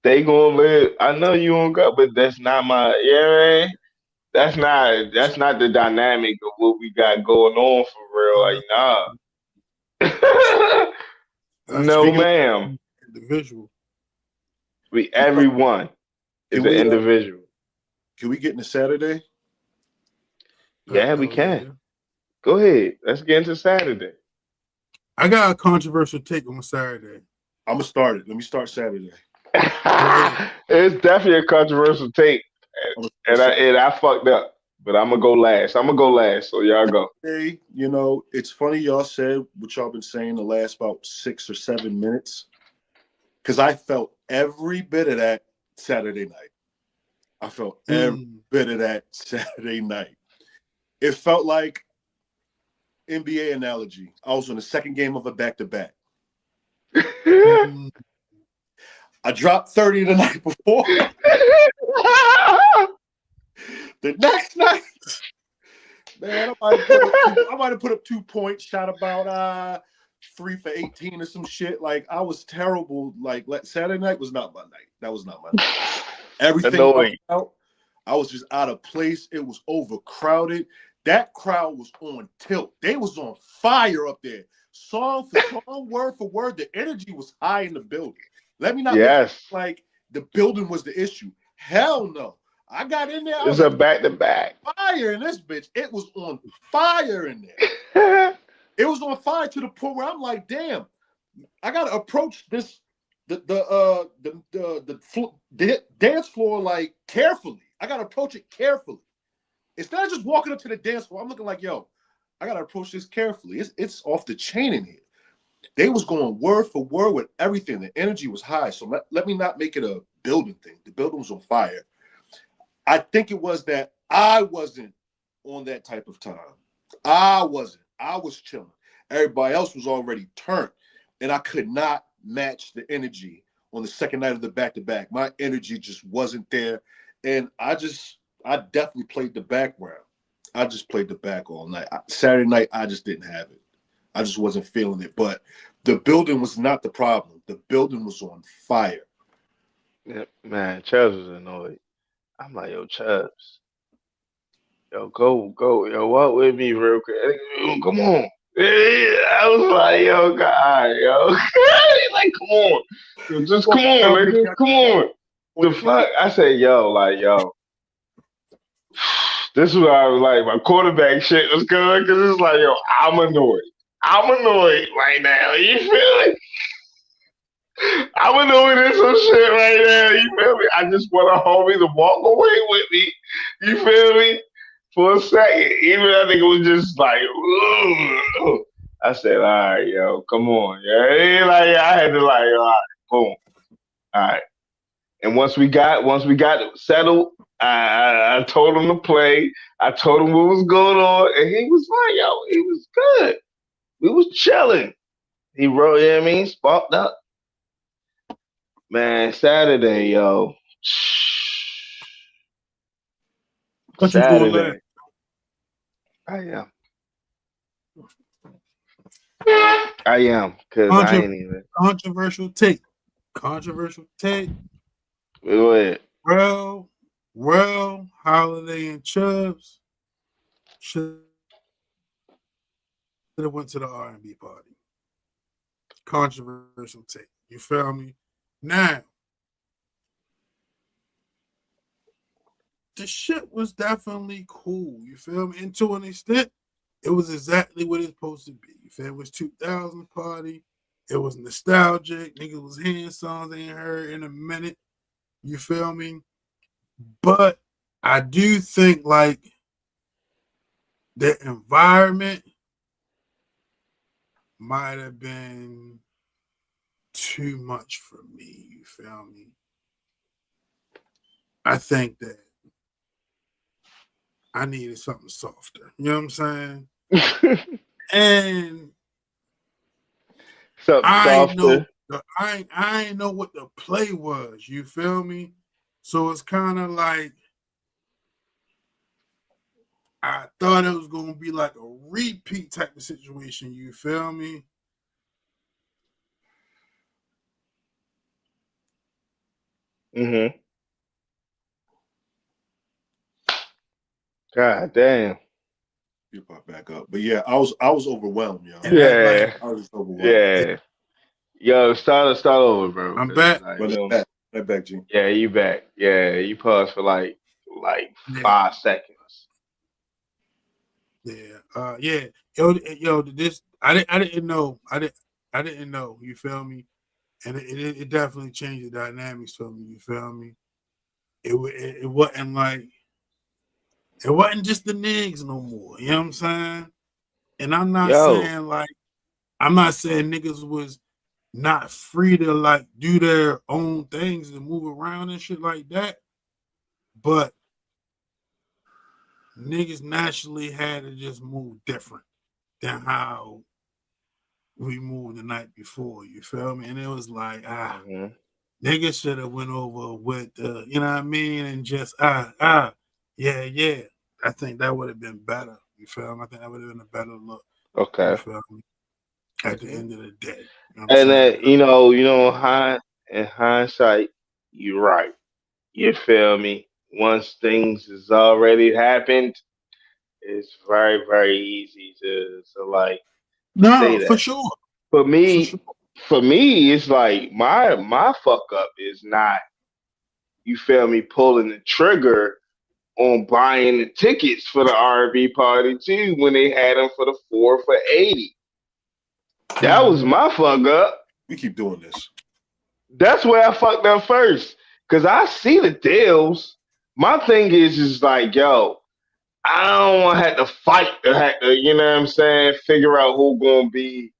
They gonna live. I know you on gut, but that's not my. You know what I mean? That's not the dynamic of what we got going on for real. Uh, Like, nah. No, speaking of, ma'am. the visual. We everyone can is an we individual. get into Saturday? Yeah, we Oh can. yeah. Go ahead. Let's get into Saturday. I got a controversial take on Saturday. I'm gonna start it. Let me start Saturday. Go ahead. It's definitely a controversial take, I'm gonna and start I fucked up. But I'm gonna go last. I'm gonna go last. So y'all go. Saturday. You know, it's funny y'all said what y'all been saying the last about 6 or 7 minutes, because I felt every bit of that Saturday night. I felt every Mm, bit of that Saturday night. It felt like NBA analogy. I was on the second game of a back-to-back. mm. I dropped 30 the night before. The next night, man, I might have put up 2 points, shot about 3 for 18 or some shit. Like I was terrible. Like Saturday night was not my night. That was not my night. Everything Annoying. out. I was just out of place. It was overcrowded. That crowd was on tilt. They was on fire up there. Song for song, word for word. The energy was high in the building. Let me not make it Yes. like the building was the issue. Hell no. I got in there. I It's was a like, back to back. fire in this bitch. It was on fire in there. It was on fire to the point where I'm like, damn, I gotta approach this the dance floor like carefully. I gotta approach it carefully. Instead of just walking up to the dance floor, I'm looking like, yo, I gotta approach this carefully. It's off the chain in here. They was going word for word with everything. The energy was high. So let me not make it a building thing. The building was on fire. I think it was that I wasn't on that type of time. I wasn't. I was chilling. Everybody else was already turned. And I could not match the energy on the second night of the back-to-back. My energy just wasn't there. And I definitely played the background. I just played the back all night. Saturday night, I just didn't have it. I just wasn't feeling it. But the building was not the problem. The building was on fire. Yeah, man, Chubbs was annoyed. I'm like, yo, Chubbs, yo, go, yo, walk with me real quick. Come on. I was like, yo, God, yo. He's like, come on. Yo, just come on, nigga. Come on. The fuck? I said, yo, like, yo. This is why I was like, my quarterback shit was good because it's like, yo, I'm annoyed. I'm annoyed right now. You feel me? I'm annoyed at some shit right now. You feel me? I just want a homie to walk away with me. You feel me? For a second. Even I think it was just like, ugh. I said, all right, yo, come on. Yeah, like I had to like, all right, boom. All right. And once we got settled, I told him to play. I told him what was going on, and he was like, "Yo, he was good. We was chilling." He wrote, you know what I mean, sparked up. Man, Saturday, yo, What you doing last? Saturday. I am, I am, cause I Contra- ain't even. controversial take. Controversial take. Go ahead. Well, Holiday and Chubbs should have went to the R&B party. Controversial take. You feel me? Now, the shit was definitely cool. You feel me? And to an extent, it was exactly what it's supposed to be. You feel me? It was 2000 party. It was nostalgic. Niggas was hearing songs they ain't heard in a minute. You feel me? But I do think like the environment might have been too much for me. You feel me? I think that I needed something softer. You know what I'm saying? And Something I know softer. I ain't know what the play was. You feel me? So it's kind of like I thought it was gonna be like a repeat type of situation. You feel me? Mhm. God damn. You pop back up. But yeah, I was overwhelmed, yo. And that like Yeah. I was overwhelmed. Yeah. Yo, start over, bro. I'm Cause back. like, Run you it know, back. Right back, G. yeah, you back. Yeah, you paused for like Yeah, 5 seconds. yeah, yeah. Yo, this I didn't know. I didn't know. You feel me? And it definitely changed the dynamics for me. You feel me? It wasn't like it wasn't just the niggas no more. You know what I'm saying? And Yo. I'm not saying niggas was not free to like do their own things and move around and shit like that. But niggas naturally had to just move different than how we moved the night before. You feel me? And it was like, Mhm. niggas should have went over with you know what I mean, and just yeah. I think that would have been better. You feel me? I think that would have been a better look. You Okay. feel me? At the end of the day. You know what I'm And saying? in hindsight, you're right. You feel me? Once things has already happened, it's very, very easy to like say No, for that. sure. For For sure. me, for me, it's like my fuck up is not, you feel me, pulling the trigger on buying the tickets for the R&B party too when they had them for the 4 for 80. That was Mm-hmm. my fuck up. We keep doing this. That's where I fucked up first. Cause I see the deals. My thing is like, yo, I don't want to have to fight to have to, you know what I'm saying, figure out who gonna be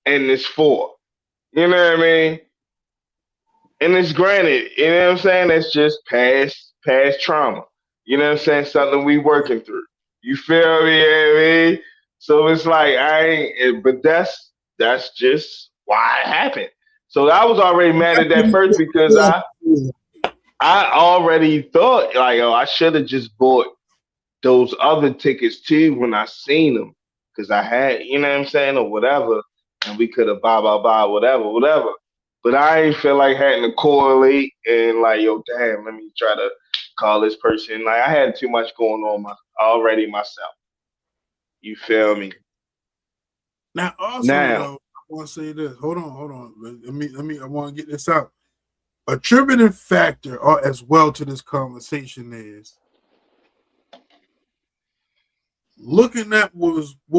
in this for. You know what I mean? And it's granted, you know what I'm saying? That's just past trauma. You know what I'm saying? Something we working through. You feel me? You know what I mean? So it's like I ain't, but that's just why it happened. So I was already mad at that first because I already thought like, oh, I should have just bought those other tickets too when I seen them. because I had, you know what I'm saying, or whatever, and we could have whatever. But I ain't feel like having to correlate and like, yo, damn, let me try to call this person. Like I had too much going on already myself. You feel me? Now, also Now, though, I want to say this. Hold on. Let me. I want to get this out. Attributing factor as well to this conversation is looking at what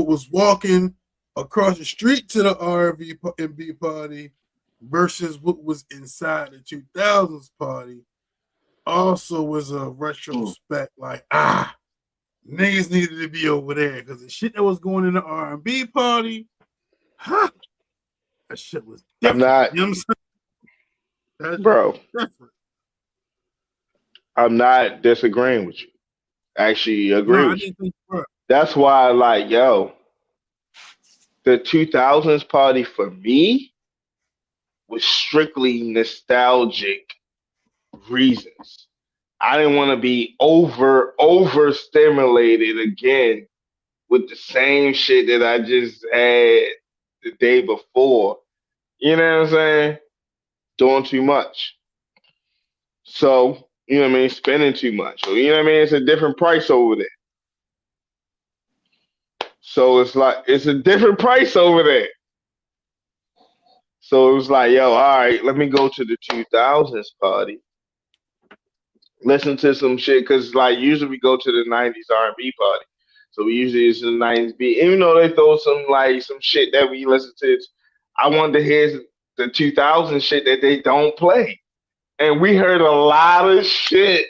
was walking across the street to the R&B party versus what was inside the 2000s party. Also was a retrospect, like niggas needed to be over there because the shit that was going in the R&B party, that shit was I'm different. not, You know what I'm saying? That shit bro. was different. I'm not disagreeing with you. I actually No, agree I with you. didn't think you were. That's why, like, yo, the 2000s party for me was strictly nostalgic reasons. I didn't want to be overstimulated again with the same shit that I just had the day before. You know what I'm saying? Doing too much. So, you know what I mean? Spending too much. So, you know what I mean? It's a different price over there. So it's like it's a different price over there. So it was like, yo, all right, let me go to the 2000s party, listen to some shit, because like usually we go to the 90s R&B party. So we usually it's the 90s beat. Even though they throw some shit that we listen to, I wanted to hear the 2000 shit that they don't play. And we heard a lot of shit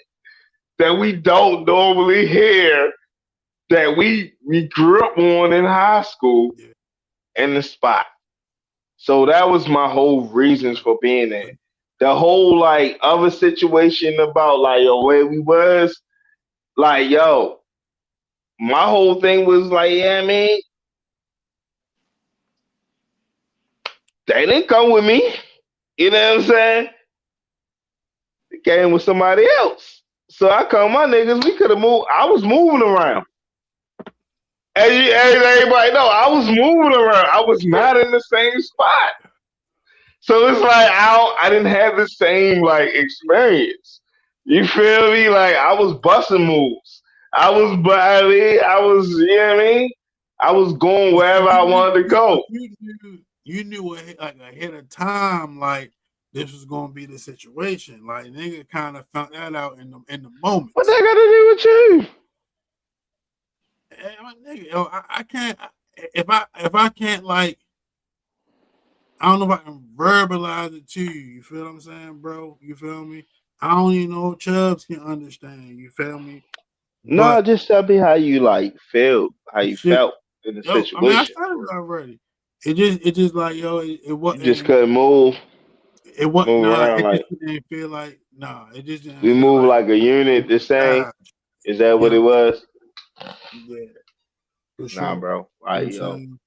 that we don't normally hear that we grew up on in high school Yeah. in the spot. So that was my whole reasons for being there. The whole like other situation about like yo where we was, like yo, my whole thing was like, yeah, I mean, they didn't come with me. You know what I'm saying? They came with somebody else. So I called my niggas, we could have moved. I was moving around. As everybody know, I was moving around. I was not in the same spot. So it's like I didn't have the same like experience. You feel me? Like I was busting moves. I was, you know what I mean? I was going But wherever I wanted to go. you knew ahead of time, like this was gonna be the situation. Like nigga kind of found that out in the What moments. that got to do with you? Hey, nigga, I can't if I can't like I don't know if I can verbalize it to you. You feel what I'm saying, bro? You feel me? I don't even know if Chubbs can understand. You feel me? No, But just tell me how you like feel, how the you shit, felt in the yo, I mean, I situation. said it already. It just like yo, it You just wasn't. couldn't It what move nah, around it just like didn't feel like nah, it just didn't we feel move like like a unit the same. ah, Is that you what know it what I'm was? saying? Yeah, for Nah, sure. bro. You know what Like I'm yo, saying?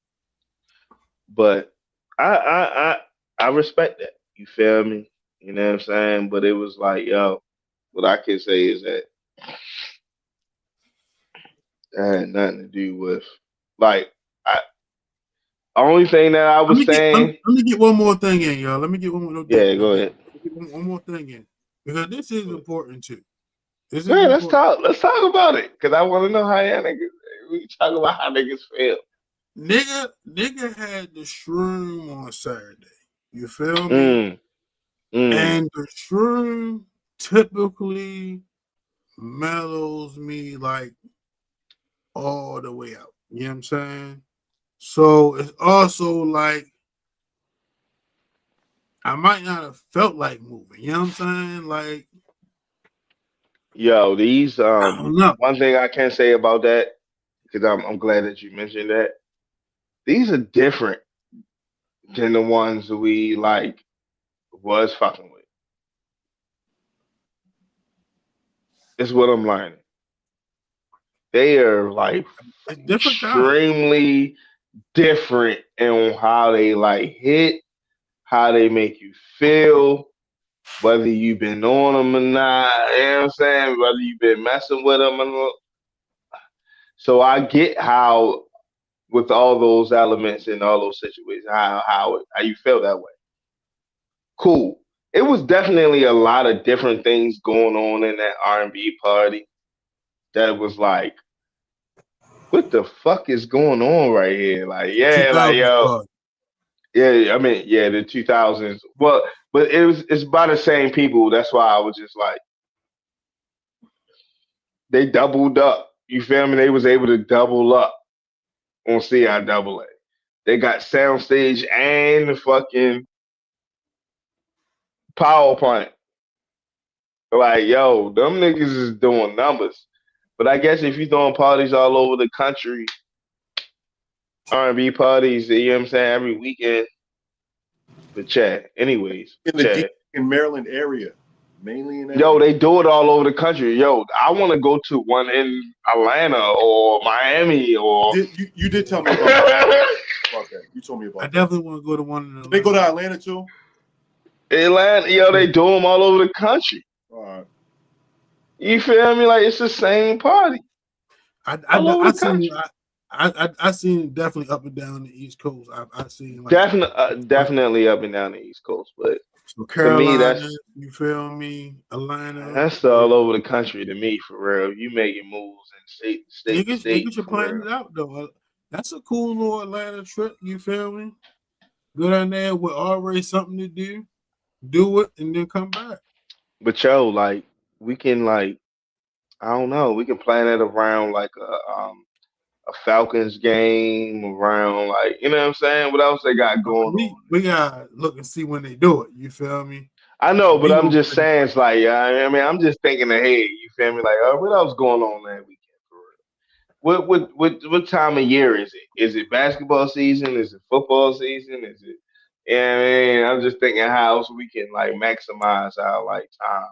but I respect that. You feel me? You know what I'm saying? But it was like, yo, what I can say is that that had nothing to do with like I only thing that I was saying. Let me get one more thing in, y'all. Let me get one more Yeah, go ahead. one more thing in. Because this is important too. This Go is ahead, important. Let's talk about it. Cause I wanna know how y'all niggas we talk about how niggas feel. Nigga had the shroom on Saturday. You feel me? Mm, mm. And the shroom typically mellows me like all the way out. You know what I'm saying? So it's also like I might not have felt like moving. You know what I'm saying? Like Yo, these I don't know. one thing I can say about that, because I'm glad that you mentioned that, these are different than the ones we like was fucking with. Is what I'm learning. They are like It's different kind. extremely different in how they like hit, how they make you feel, whether you've been on them or not. You know what I'm saying? Whether you've been messing with them or not. So I get how with all those elements and all those situations. How you feel that way? Cool. It was definitely a lot of different things going on in that R&B party that was like, what the fuck is going on right here? Like, yeah, like 2000s yo, party. yeah. I mean, yeah, the 2000s. Well, but it's by the same people. That's why I was just like, they doubled up. You feel me? They was able to double up on CIAA. They got soundstage and the fucking PowerPoint. Like, yo, them niggas is doing numbers. But I guess if you're throwing parties all over the country, R&B parties, you know what I'm saying, every weekend. But Chad, anyways, In the Chad. D in Maryland area, mainly in that Yo, area. they do it all over the country. Yo, I want to go to one in Atlanta or Miami or. You did tell me about that. You told me about I that. definitely want to go to one in Atlanta. They go to Atlanta too? Atlanta, yo, they do them all over the country. All right. You feel me? Like it's the same party all over I the seen country. I seen definitely up and down the East Coast. I seen like Definitely up and down the East Coast, but so to me, Carolina, you feel me? Atlanta, that's all over the country to me for real. You making moves in state to state niggas should for plan real. it out though. That's a cool little Atlanta trip. You feel me? Go down there with already something to do it, and then come back. But yo, like we can like I don't know, we can plan it around like a Falcons game around like you know what I'm saying. What else they got going on? We gotta look and see when they do it. You feel me? I know, And but we I'm gonna just saying it's like I mean I'm just thinking ahead. You feel me? Like what else going on that weekend for real? What time of year is it? Is it basketball season? Is it football season? Is it? Yeah, I mean, I'm just thinking how else we can like maximize our like time.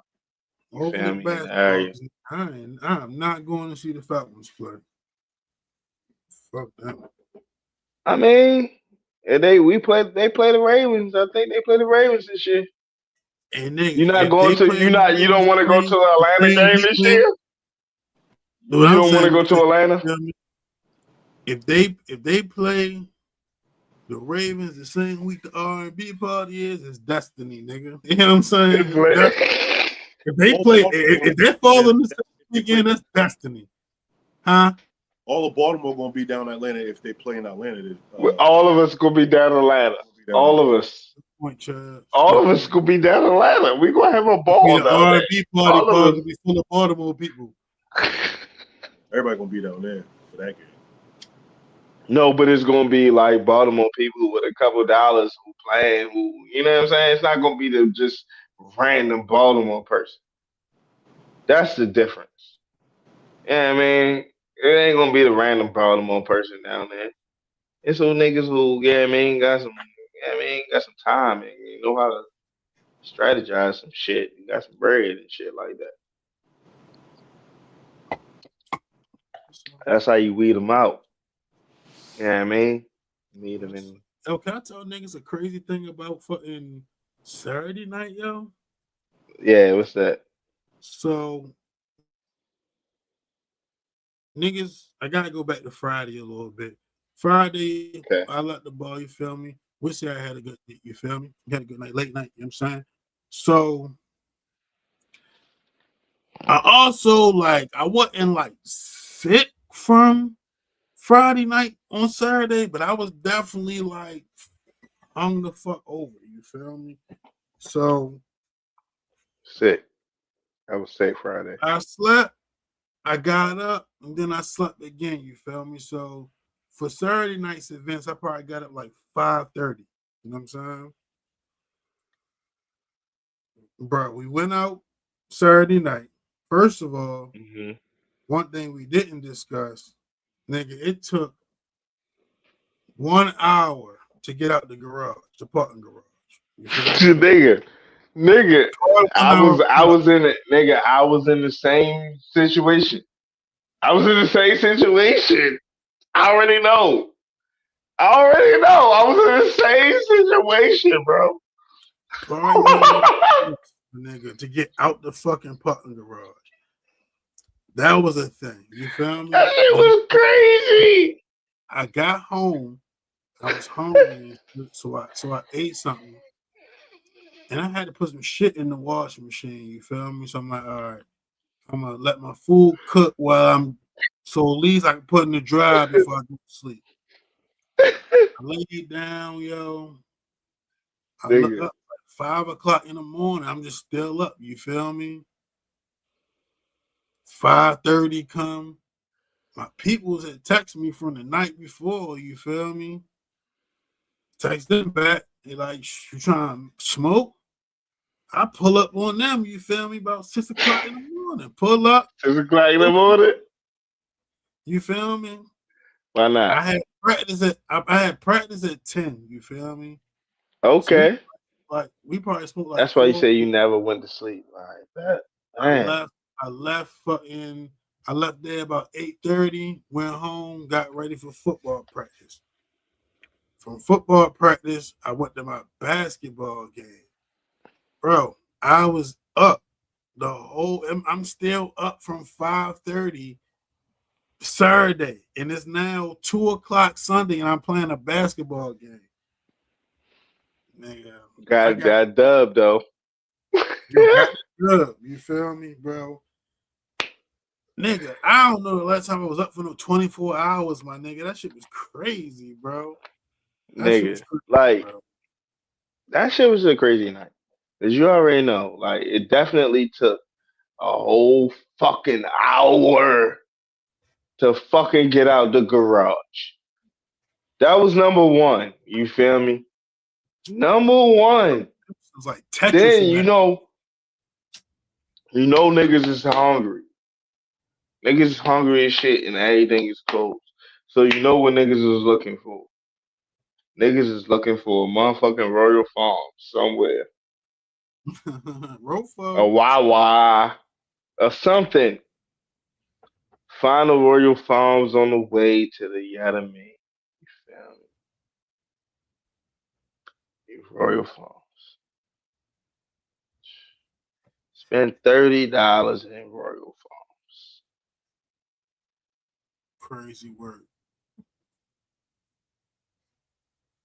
You hopefully feel me in the area? basketball. I'm not going to see the Falcons play. Fuck them. I mean, they play the Ravens. I think they play the Ravens this year. And You're nigga, not if going they to play the you don't Ravens want to go to the the Atlanta same game this weekend, year? what You I'm don't want to saying go is, to Atlanta? you feel me? If they play the Ravens the same week the R&B party is, it's destiny, nigga. You know what I'm saying? It's It's destiny. like- If they All play, Baltimore, if they fall in the same if they play, weekend, that's destiny, huh? all of Baltimore gonna be down in Atlanta if they play in Atlanta. all of us gonna be down in Atlanta. Be down All there. of us. Point, Chad. All Good of us point. gonna be down in Atlanta. We gonna have a Be ball the down there. R&B party All of probably us. gonna be full of Baltimore people. Everybody gonna be down there for that game. No, but it's gonna be like Baltimore people with a couple dollars who playing who you know what I'm saying? It's not gonna be the just random Baltimore person. That's the difference. Yeah, I mean, it ain't gonna be the random Baltimore person down there. It's those niggas who, yeah, I mean, got some time and you know how to strategize some shit. You got some bread and shit like that. That's how you weed them out. Yeah, I mean, weed them in. Yo, can I tell niggas a crazy thing about fucking Saturday night, yo? Yeah, what's that? So niggas, I gotta go back to Friday a little bit. Friday, Okay. I let the ball, you feel me? We say I had a good night, you feel me? We had a good night, late night, you know what I'm saying? So I also I wasn't sick from Friday night on Saturday, but I was definitely hung the fuck over, you feel me? So Sick. I was sick Friday. I slept, I got up, and then I slept again, you feel me? So for Saturday night's events, I probably got up 5:30. You know what I'm saying? Bro, we went out Saturday night. First of all, Mm-hmm. one thing we didn't discuss, nigga, it took 1 hour to get out the garage, the parking garage. You feel me? nigga, Or 1 hour I plus. was in it, nigga. I was in the same situation. I was in the same situation. I already know. I was in the same situation, bro. Probably 1 hour plus, nigga, to get out the fucking parking garage. That was a thing. You feel me? That shit was crazy. I got home. I was hungry, so I ate something, and I had to put some shit in the washing machine. You feel me? So I'm like, all right, I'm gonna let my food cook while so at least I can put in the dry before I go to sleep. I laid down, yo. I look Nigga, up like 5 o'clock in the morning. I'm just still up. You feel me? 5:30 come. My peoples had text me from the night before. You feel me? Text them back. They like, you trying to smoke? I pull up on them. You feel me? About 6 o'clock in the morning. Pull up. 6 o'clock in the morning. You feel me? Why not? I had practice at 10. You feel me? So Okay. we probably smoked like That's why you 4. say you never went to sleep. Like that. I Man. left. I left fucking. I left there about 8:30. Went home. Got ready for football practice. From football practice, I went to my basketball game. Bro, I was up the whole. I'm still up from 5:30 Saturday, and it's now 2 o'clock Sunday, and I'm playing a basketball game. Nigga, I Got dubbed though. got good. You feel me, bro? Nigga, I don't know the last time I was up for no 24 hours, my nigga. That shit was crazy, bro. That shit was Nigga. crazy, Like bro. that shit was a crazy night. As you already know, like it definitely took a whole fucking hour to fucking get out the garage. That was number one. You feel me? Number one. It was like Tetris Then in that. you know niggas is hungry. Niggas is hungry as shit and everything is closed. So you know what niggas is looking for. Niggas is looking for a motherfucking Royal Farm somewhere. A Rofo. Wawa or something. Find the Royal Farms on the way to the Yadame. You feel me? These Royal Farms. Spend $30 in Royal Farms. Crazy work.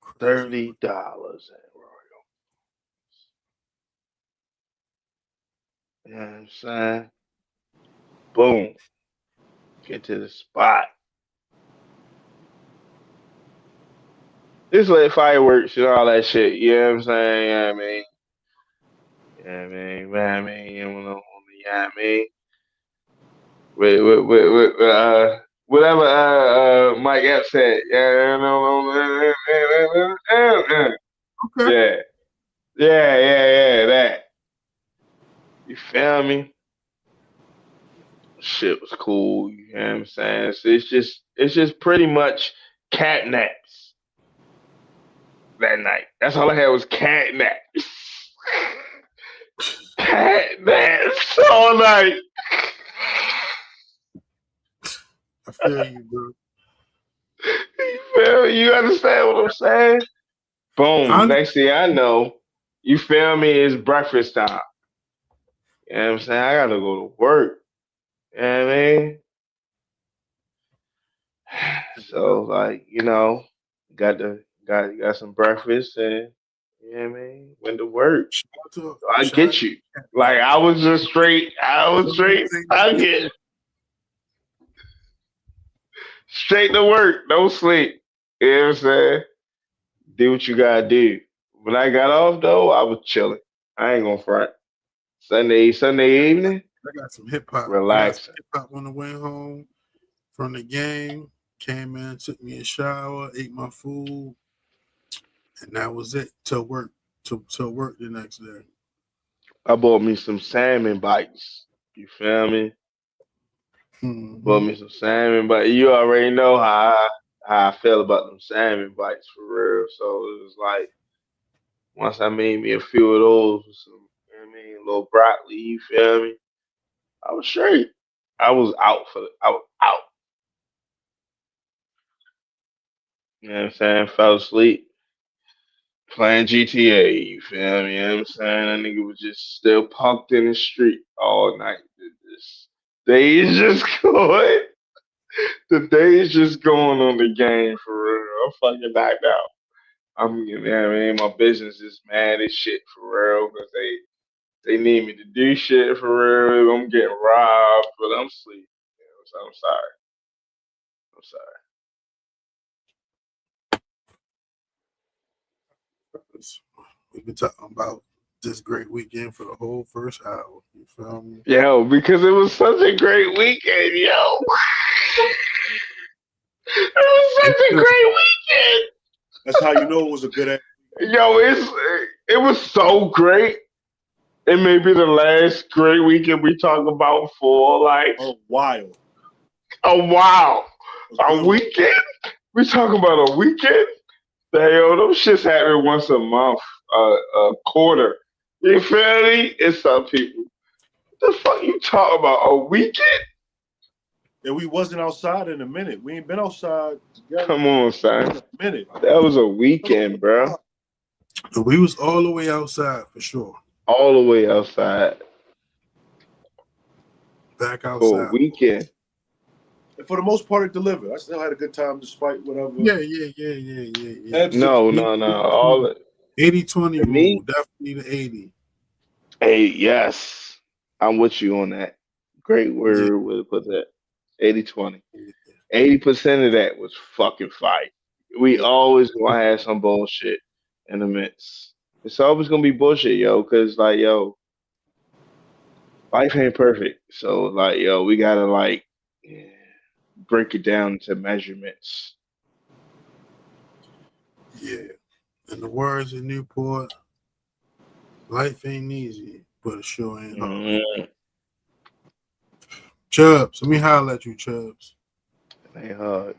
Crazy work. $30 in Royal. You know what I'm saying? Boom. Get to the spot. Just like fireworks and all that shit. You know what I'm saying? Yeah, I mean. Yeah, I mean, man, I mean, you know, yeah, I mean, whatever Mike Epps said, yeah, Okay. yeah, yeah, that. You feel me? Shit was cool. You know what I'm saying? So it's just pretty much cat naps that night. That's all I had was cat naps. Cat naps all night. I feel you, bro. You feel me? You understand what I'm saying? Boom. I Next thing I know, you feel me, it's breakfast time. You know what I'm saying? I gotta go to work. You know what I mean? So like, got some breakfast and you know what I mean? Went to work. I shout out get you. to Like that, bro. I was straight. I get straight to work. No sleep. You know what I'm saying? Do what you gotta do. When I got off though, I was chilling. I ain't gonna front. Sunday evening, I got some hip hop. I got some relaxing. hip hop on the way home from the game. Came in, took me a shower, ate my food, and that was it till work. Till work the next day. I bought me some salmon bites. You feel me? Bought Mm-hmm. me some salmon bites. You already know how I feel about them salmon bites for real. So it was like once I made me a few of those with some, you know what I mean, a little broccoli. You feel me? I was straight. I was out. You know what I'm saying? Fell asleep playing GTA. You feel me? You know what I'm saying? That nigga was just still punked in the street all night. This day is just going. The day is just going on the game for real. I'm fucking knocked out. I'm, you know what I mean, my business is mad as shit for real because they need me to do shit for real. I'm getting robbed, but I'm sleeping. You know, so I'm sorry. I'm sorry. We've been talking about this great weekend for the whole first hour. You feel me? Yo, because it was such a great weekend, yo. It was And, such a great weekend. That's how you know it was a good ass. Yo, it was so great. It may be the last great weekend we talk about for like A while. a while. A A good one. weekend? We talking about a weekend? Yo, those shits happen once a month, a quarter. You feel me? It's some people. What the fuck you talking about? A weekend? And we wasn't outside in a minute. We ain't been outside together Come on, in son. a minute. That was a weekend, bro. we was all the way outside for sure. All the way outside Back for a outside. weekend. And for the most part, it delivered. I still had a good time despite whatever Yeah. ebbs and No, flows. no, no. All 80-20 to rule. me, Definitely the 80. hey, yes. I'm with you on that. Great Yeah. word would put that. 80-20. Yeah. 80% of that was fucking fight. We Yeah. always gonna have some bullshit in the midst. It's always gonna be bullshit, yo, cause like yo, life ain't perfect. So like yo, we gotta like yeah, break it down to measurements. Yeah. In the words of Newport, life ain't easy, but it sure ain't hard. Mm, Chubbs, let me holler at you, Chubbs. it ain't hard.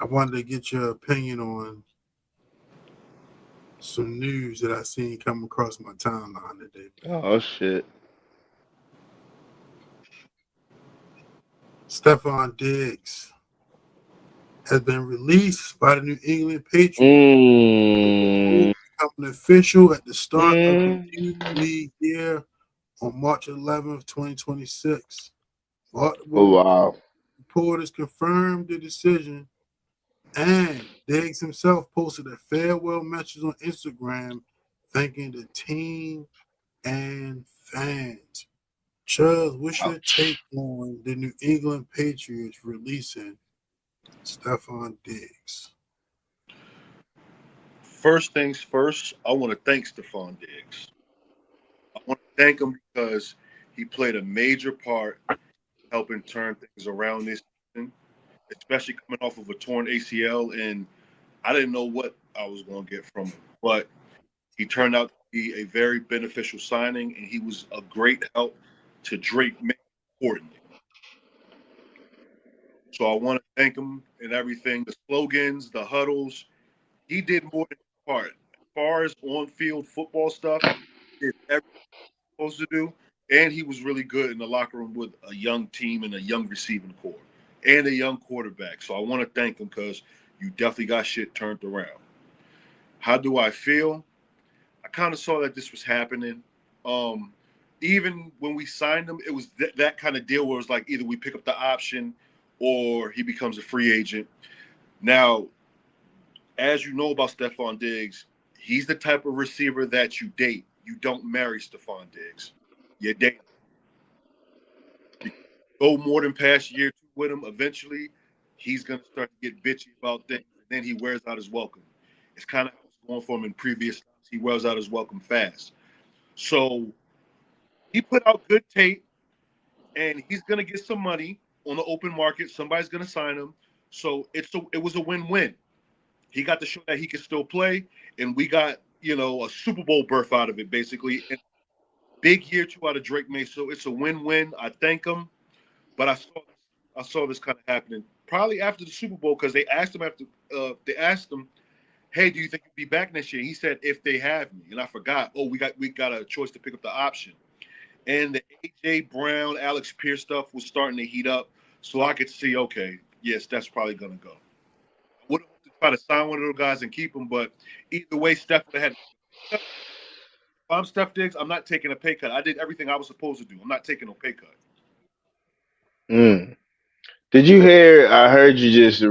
I wanted to get your opinion on some news that I seen come across my timeline today. Oh shit. Stephon Diggs has been released by the New England Patriots. Mm, Becoming official at the start of the mm. new league year on March 11th, 2026. Oh Multiple wow. reporters confirmed the decision, and Diggs himself posted a farewell message on Instagram thanking the team and fans. Chubbs, what's your take Ouch. on the New England Patriots releasing Stephon Diggs? First things first, I want to thank Stephon Diggs. I want to thank him because he played a major part helping turn things around this season, especially coming off of a torn ACL. And I didn't know what I was going to get from him, but he turned out to be a very beneficial signing, and he was a great help to Drake May, importantly. So I want to thank him and everything. The slogans, the huddles, he did more than his part. As far as on-field football stuff, he did everything he was supposed to do, and he was really good in the locker room with a young team and a young receiving core and a young quarterback. So I want to thank him because you definitely got shit turned around. How do I feel? I kind of saw that this was happening. Um, Even when we signed him, it was that kind of deal where it was like either we pick up the option or he becomes a free agent. Now, as you know about Stephon Diggs, he's the type of receiver that you date. You don't marry Stephon Diggs. You date him. Go more than past year two with him. Eventually, he's going to start to get bitchy about things, and then he wears out his welcome. It's kind of how it's going for him in previous times. He wears out his welcome fast. So he put out good tape, and he's going to get some money on the open market. Somebody's going to sign him. So it was a win-win. He got to show that he can still play, and we got a Super Bowl berth out of it, basically. And big year two out of Drake May, so it's a win-win. I thank him, but I saw this kind of happening probably after the Super Bowl because they asked him, hey, do you think you'll be back next year? He said, if they have me, and I forgot. Oh, we got a choice to pick up the option, and the AJ Brown, Alex Pierce stuff was starting to heat up, so I could see, okay, yes, that's probably gonna go. I would have to try to sign one of those guys and keep him, but either way, Steph would have had. If I'm Steph Diggs, I'm not taking a pay cut. I did everything I was supposed to do. I'm not taking no pay cut. Mm. Did you hear? I heard you just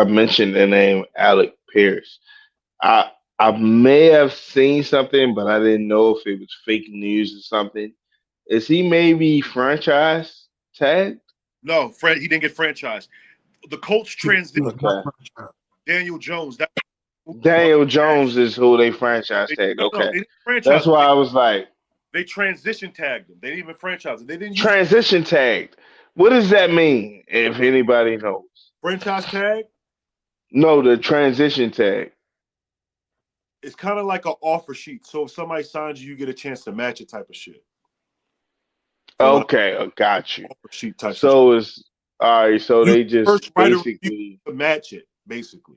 mention the name Alec Pierce. I I may have seen something, but I didn't know if it was fake news or something. Is he maybe franchise tagged? No, Fred, he didn't get franchised. The Colts transition He's not Okay. franchise. Daniel Jones. That Daniel Jones is who they franchise tagged. no, Okay. they didn't franchise That's him. why I was like, They transition tagged him. They didn't even franchise him. They didn't use transition tagged. What does that mean, if anybody knows? franchise tag. No, the transition tag. It's kind of like an offer sheet. So if somebody signs you, you get a chance to match it type of shit. For a lot of Okay, got you. offer sheet type situation. So it's all right. So You they just first write a review basically. to match it, basically.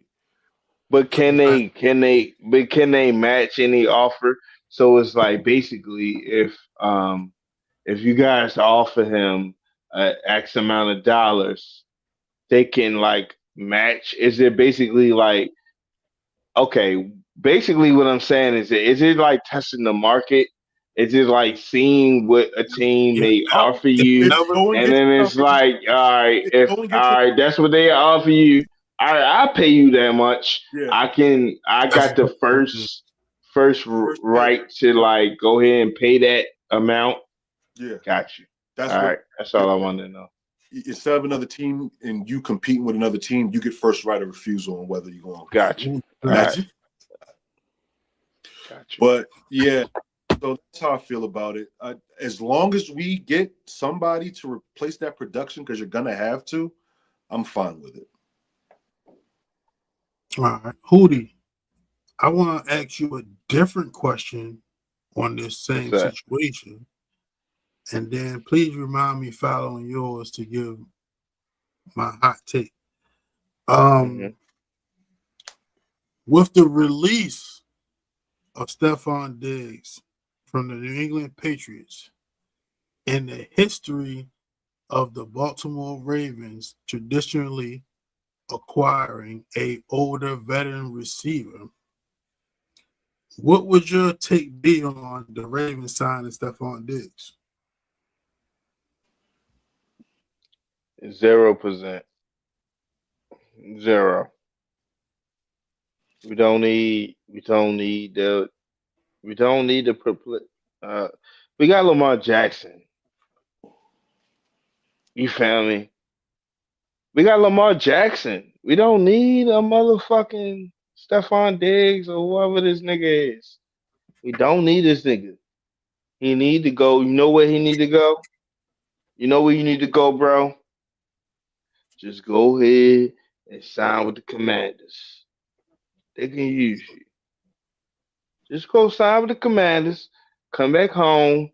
But So can they match any offer? So it's like basically if you guys offer him X amount of dollars, they can like match. Is it basically like okay? Basically, what I'm saying is it like testing the market? Is it like seeing what a team Yeah, may offer if you, it's never, go and and get then your it's number. like, all right, It's if go and get all your right, that's what they offer you. All right, I'll pay you that much. yeah I that's got the what first pick. right to like go ahead and pay that amount. Yeah, Got you. that's All what. right, that's all I wanted to know. Instead of another team and you competing with another team, you get first right of refusal on whether you're going to Got you. All match right, it. got you. But yeah, so that's how I feel about it. As long as we get somebody to replace that production, because you're gonna have to, I'm fine with it. All right, Hootie, I want to ask you a different question on this What's same that? situation, and then please remind me following yours to give my hot take. Hmm. With the release of Stephon Diggs from the New England Patriots and the history of the Baltimore Ravens traditionally acquiring a older veteran receiver, what would your take be on the Ravens signing Stephon Diggs? 0%. Zero. We don't need the we don't need the uh we got Lamar Jackson. You feel me? We got Lamar Jackson. We don't need a motherfucking Stephon Diggs or whoever this nigga is. We don't need this nigga. He need to go. You know where he need to go? You know where you need to go, bro? Just go ahead and sign with the Commanders. They can use you. Just go sign with the Commanders. Come back home.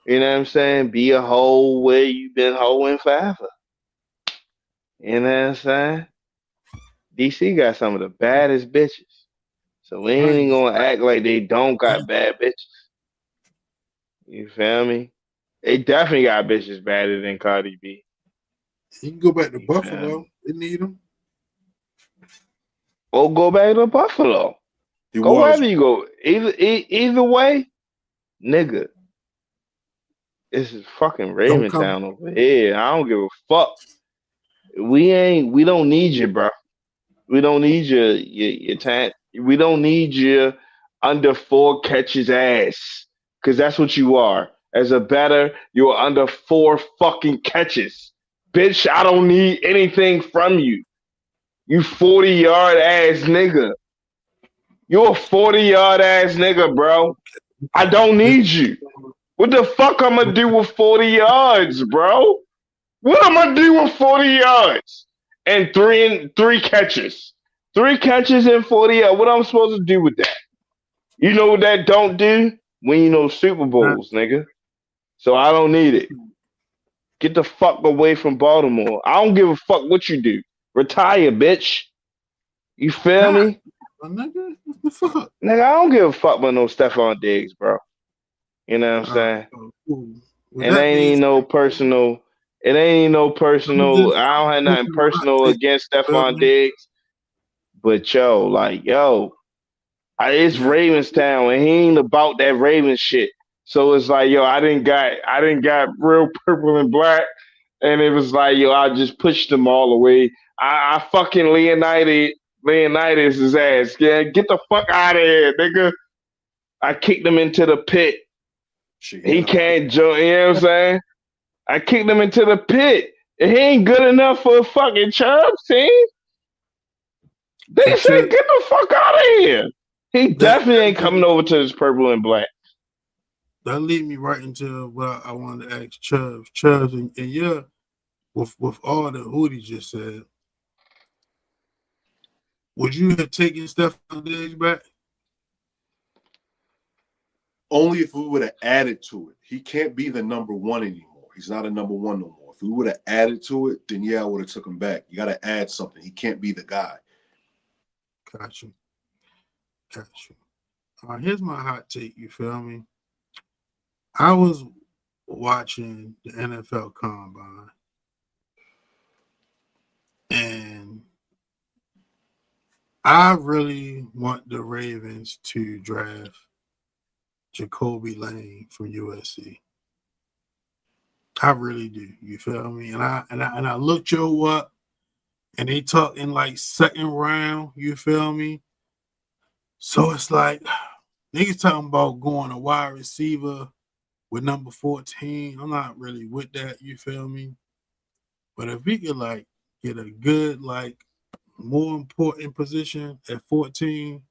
You know what I'm saying? Be a hoe where you been hoeing forever. You know what I'm saying? DC got some of the baddest bitches. So we ain't even Right. gonna act like they don't got bad bitches. You feel me? They definitely got bitches badder than Cardi B. He can go back to You feel Buffalo. me? They need him. Or go back to Buffalo. He Go was wherever you go. Either way, nigga, this is fucking Don't come. Raventown over here. I don't give a fuck. We don't need you, bro. We don't need your talent. We don't need your under four catches ass. Cause that's what you are. As a batter, you're under four fucking catches. Bitch, I don't need anything from you. You 40-yard ass nigga. You're a 40-yard ass nigga, bro. I don't need you. What the fuck I'm gonna do with 40 yards, bro? What am I gonna do with 40 yards and three catches? Three catches and 40 yards. What I'm supposed to do with that? You know what that don't do? When you know Super Bowls, nigga. So I don't need it. Get the fuck away from Baltimore. I don't give a fuck what you do. Retire, bitch. You feel God, me? nigga, what the fuck? Nigga, I don't give a fuck about no Stephon Diggs, bro. You know what I'm saying? Cool. With It that ain't being even said, no personal. It ain't even no personal. I don't have nothing personal against Stephon Diggs. But yo, like yo, it's yeah, Ravenstown, and he ain't about that Raven shit. So it's like yo, I didn't got real purple and black, and it was like, yo, I just pushed them all away. I fucking Leonidas his ass. Yeah, get the fuck out of here, nigga. I kicked him into the pit. Shit, he He had a heart. can't join. You know what I'm saying? I kicked him into the pit. And he ain't good enough for a fucking Chubbs team. They So said, get the fuck out of here. He that definitely ain't coming over to this purple and black. that lead me right into what I wanted to ask Chubbs, and yeah, with all the Hootie just said, would you have taken Stephon Diggs back? Only if we would have added to it. He can't be the number one anymore. He's not a number one no more. If we would have added to it, then yeah, I would have took him back. You got to add something. He can't be the guy. Got you. All right, here's my hot take. You feel me? I was watching the NFL Combine, and I really want the Ravens to draft Jacoby Lane from USC. I really do. You feel me? And I looked Joe up, and they talking like second round. You feel me? So it's like niggas talking about going a wide receiver with number 14. I'm not really with that. You feel me? But if we could like get a good like more important position at 14,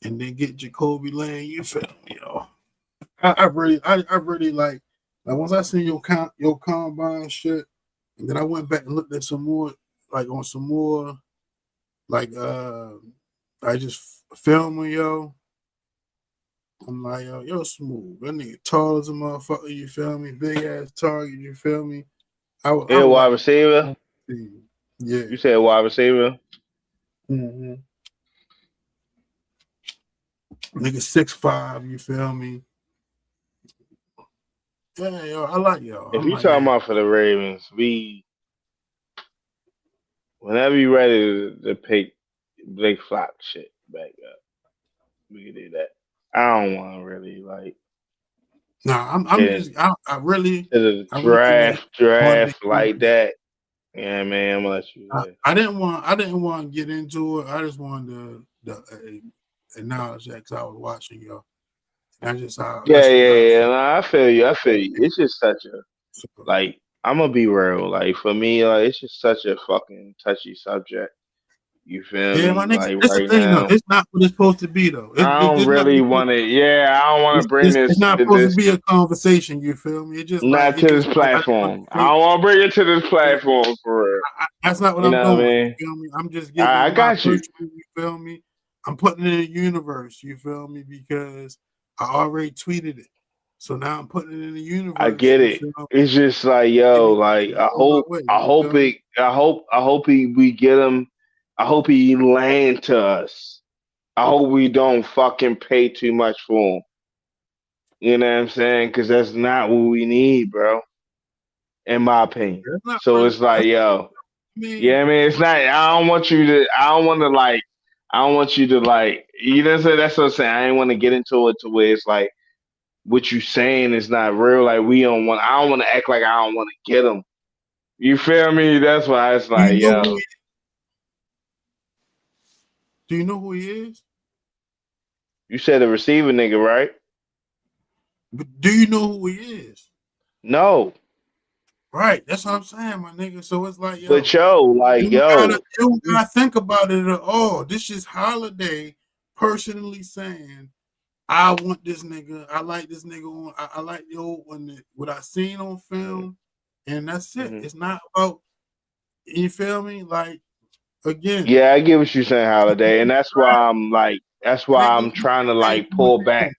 and then get Jacoby Lane, you feel me, yo? I really like once I seen your combine shit, and then I went back and looked at some more, like on some more, like I just filming, yo. I'm like, yo, smooth. That nigga tall as a motherfucker, you feel me? Big ass target, you feel me? I would Yeah, wide like receiver. yeah. You said wide receiver. Mm-hmm. Nigga 6'5", you feel me? Yeah, yo, I like y'all. If I'm you like, talking yeah. about for the Ravens, whenever you ready to pick Blake Flock shit back up, we can do that. I don't want to really like Nah, I'm get just into I really the really wanted draft to get like that. Yeah, man, I'm gonna let you live. I didn't want to get into it. I just wanted to acknowledge that because I was watching y'all. That's just how Yeah, I yeah, yeah. feel. No, I feel you. I feel you. It's just such a So, like. I'm gonna be real. Like for me, like it's just such a fucking touchy subject. You feel yeah, my me? nigga, Like that's the right thing though. now, It's not what it's supposed to be though. I don't It's not. really want to. Yeah, I don't want to bring It's this not to supposed to this. be a conversation. You feel me? Not to this I just want platform. to I say don't want to bring it to this that. platform for real. That's not what You I'm know what I doing. mean? You feel me? I'm just I giving my got you. personal. You feel me? I'm putting it in the universe. You feel me? Because I already tweeted it, so now I'm putting it in the I universe. get You it. feel me? It's just like Give yo, me like go my way. You feel me? I hope we get him. I hope he land to us. I hope we don't fucking pay too much for him. You know what I'm saying? Because that's not what we need, bro. In my opinion. That's not So really. it's like, yo, I yeah, mean, I mean, it's not. I don't want you to. I don't want to like. I don't want you to like. You know what I'm saying? That's what I'm saying. I ain't want to get into it to where it's like what you saying is not real. Like we don't want. I don't want to act like I don't want to get him. You feel me? That's why it's do like, you know who yo, he? Do you know who he is? you said a receiver nigga, right? But do you know who he is? No, Right. That's what I'm saying, my nigga. So it's like, but yo, yo, like, yo, you don't you, gotta think about it at all. This is Holiday personally saying, I want this nigga. I like this nigga on. I like the old one. What I seen on mhm, film, and that's it. mhm. It's not about you feel me. Like again, Yeah, I get what you're saying, Holiday, and that's right? why I'm like, that's It why ain't I'm gonna be trying to the same like thing pull back. again.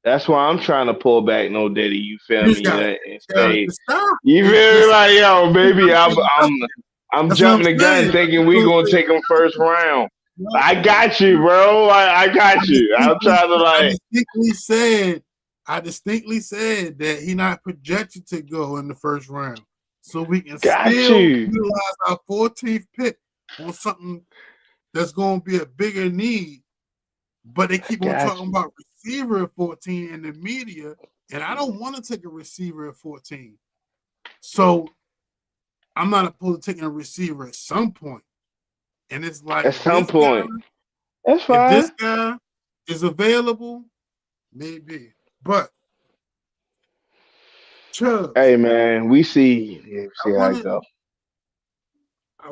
That's why I'm trying to pull back, no Diddy. You feel You just me? gotta, And to say, stop. you It's feel me? just Like, yo, you baby, gotta say nothing. I'm That's what I'm jumping the gun, saying. thinking we So gonna say take him first round. I nothing. got you, bro. I got you. I'm trying to I like, distinctly said, that he not projected to go in the first round, so we can got still you, utilize our 14th pick on something that's going to be a bigger need. But they I keep on got talking you. about receiver at 14 in the media, and I don't want to take a receiver at 14. So I'm not opposed to taking a receiver at some point. And it's like, At some point. That's if this fine. guy is available, maybe. But Chubbs, Hey man, we see I how it wanted go. I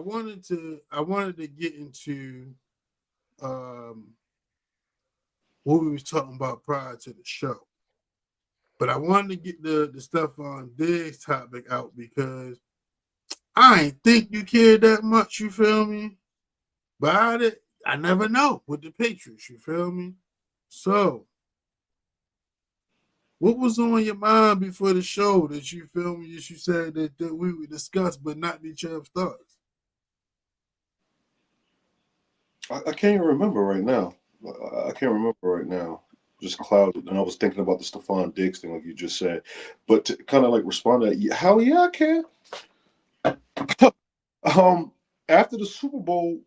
wanted to get into what we was talking about prior to the show. But I wanted to get the stuff on Diggs' topic out because I ain't think you cared that much, you feel me? But I never know with the Patriots, you feel me? So, what was on your mind before the show that you feel me? That you said that we would discuss, but not be Chubb's thoughts? I can't even remember right now. I can't remember right now. Just clouded, and I was thinking about the Stephon Diggs thing, like you just said. But to kind of like respond to that, hell yeah, I can. After the Super Bowl,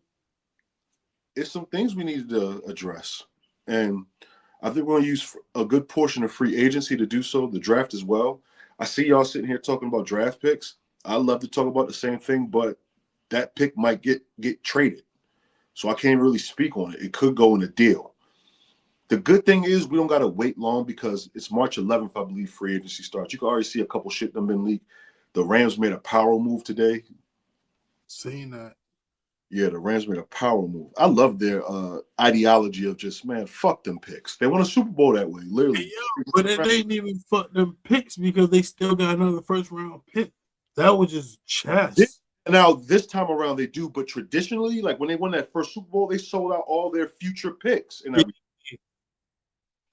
it's some things we needed to address, and I think we're going to use a good portion of free agency to do so. The draft as well. I see y'all sitting here talking about draft picks. I love to talk about the same thing, but that pick might get traded, so I can't really speak on it. It could go in a deal. The good thing is we don't got to wait long because it's March 11th, I believe, free agency starts. You can already see a couple shit that been leaked. The Rams made a power move today. Seeing that. Yeah, the Rams made a power move. I love their ideology of just, man, fuck them picks. They won a Super Bowl that way, literally. Hey, yo, but it ain't even fuck them picks because they still got another first round pick. That was just chess. Now, this time around they do, but traditionally, like when they won that first Super Bowl, they sold out all their future picks and everything.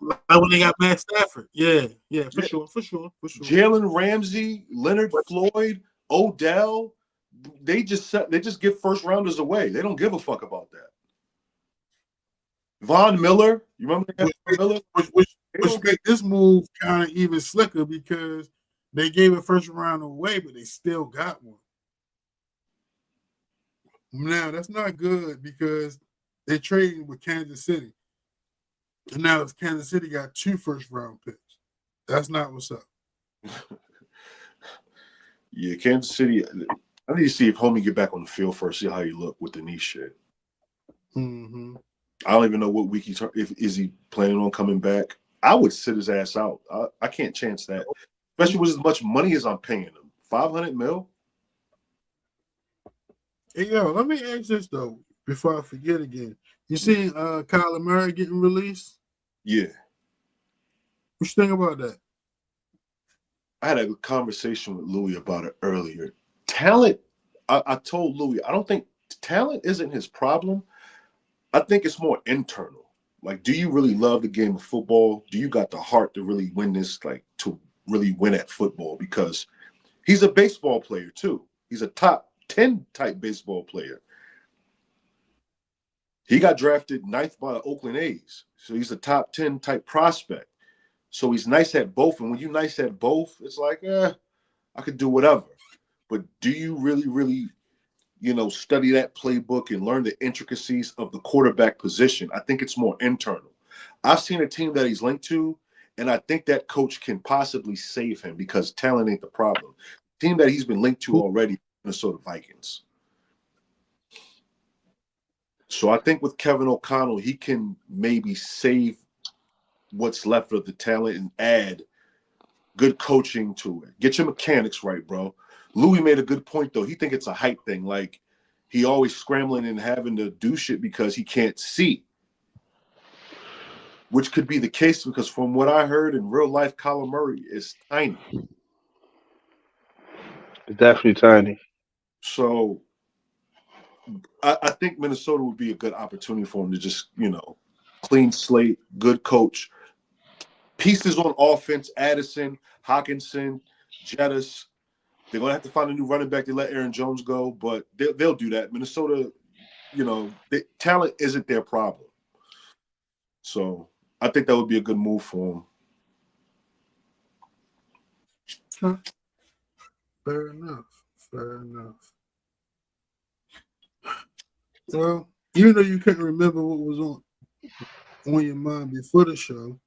Like when they got Matt Stafford. Yeah, for sure. Jalen Ramsey, Leonard Floyd, Odell, they just give first rounders away. They don't give a fuck about that. Von Miller, you remember Von Miller? Which make this move kind of even slicker because they gave a first round away, but they still got one. Now that's not good because they're trading with Kansas City. And now Kansas City got 2 first round picks. That's not what's up. Yeah, Kansas City. I need to see if Homie get back on the field first, see how he look with the knee shit. Mm-hmm. I don't even know what week is he planning on coming back. I would sit his ass out. I can't chance that, especially with as much money as I'm paying him. $500 million. Hey yo, let me ask this though before I forget again. You seen Kyler Murray getting released? Yeah. What you think about that? I had a conversation with Louis about it earlier. Talent, I told Louis, I don't think talent isn't his problem. I think it's more internal. Like, do you really love the game of football? Do you got the heart to really win this, like to really win at football? Because he's a baseball player too. He's a top 10 type baseball player. He got drafted 9th by the Oakland A's. So he's a top 10 type prospect. So he's nice at both. And when you're nice at both, it's like, I could do whatever. But do you really, really, study that playbook and learn the intricacies of the quarterback position? I think it's more internal. I've seen a team that he's linked to, and I think that coach can possibly save him because talent ain't the problem. The team that he's been linked to already, Minnesota Vikings. So I think with Kevin O'Connell, he can maybe save what's left of the talent and add good coaching to it. Get your mechanics right, bro. Louis made a good point, though. He think it's a hype thing. Like, he always scrambling and having to do shit because he can't see. Which could be the case because from what I heard in real life, Kyler Murray is tiny. It's definitely tiny. So I think Minnesota would be a good opportunity for him to just, clean slate, good coach. Pieces on offense, Addison, Hawkinson, Jettis. They're going to have to find a new running back to let Aaron Jones go, but they'll do that. Minnesota, talent isn't their problem. So I think that would be a good move for Huh. Fair enough. Well, even though you couldn't remember what was on your mind before the show,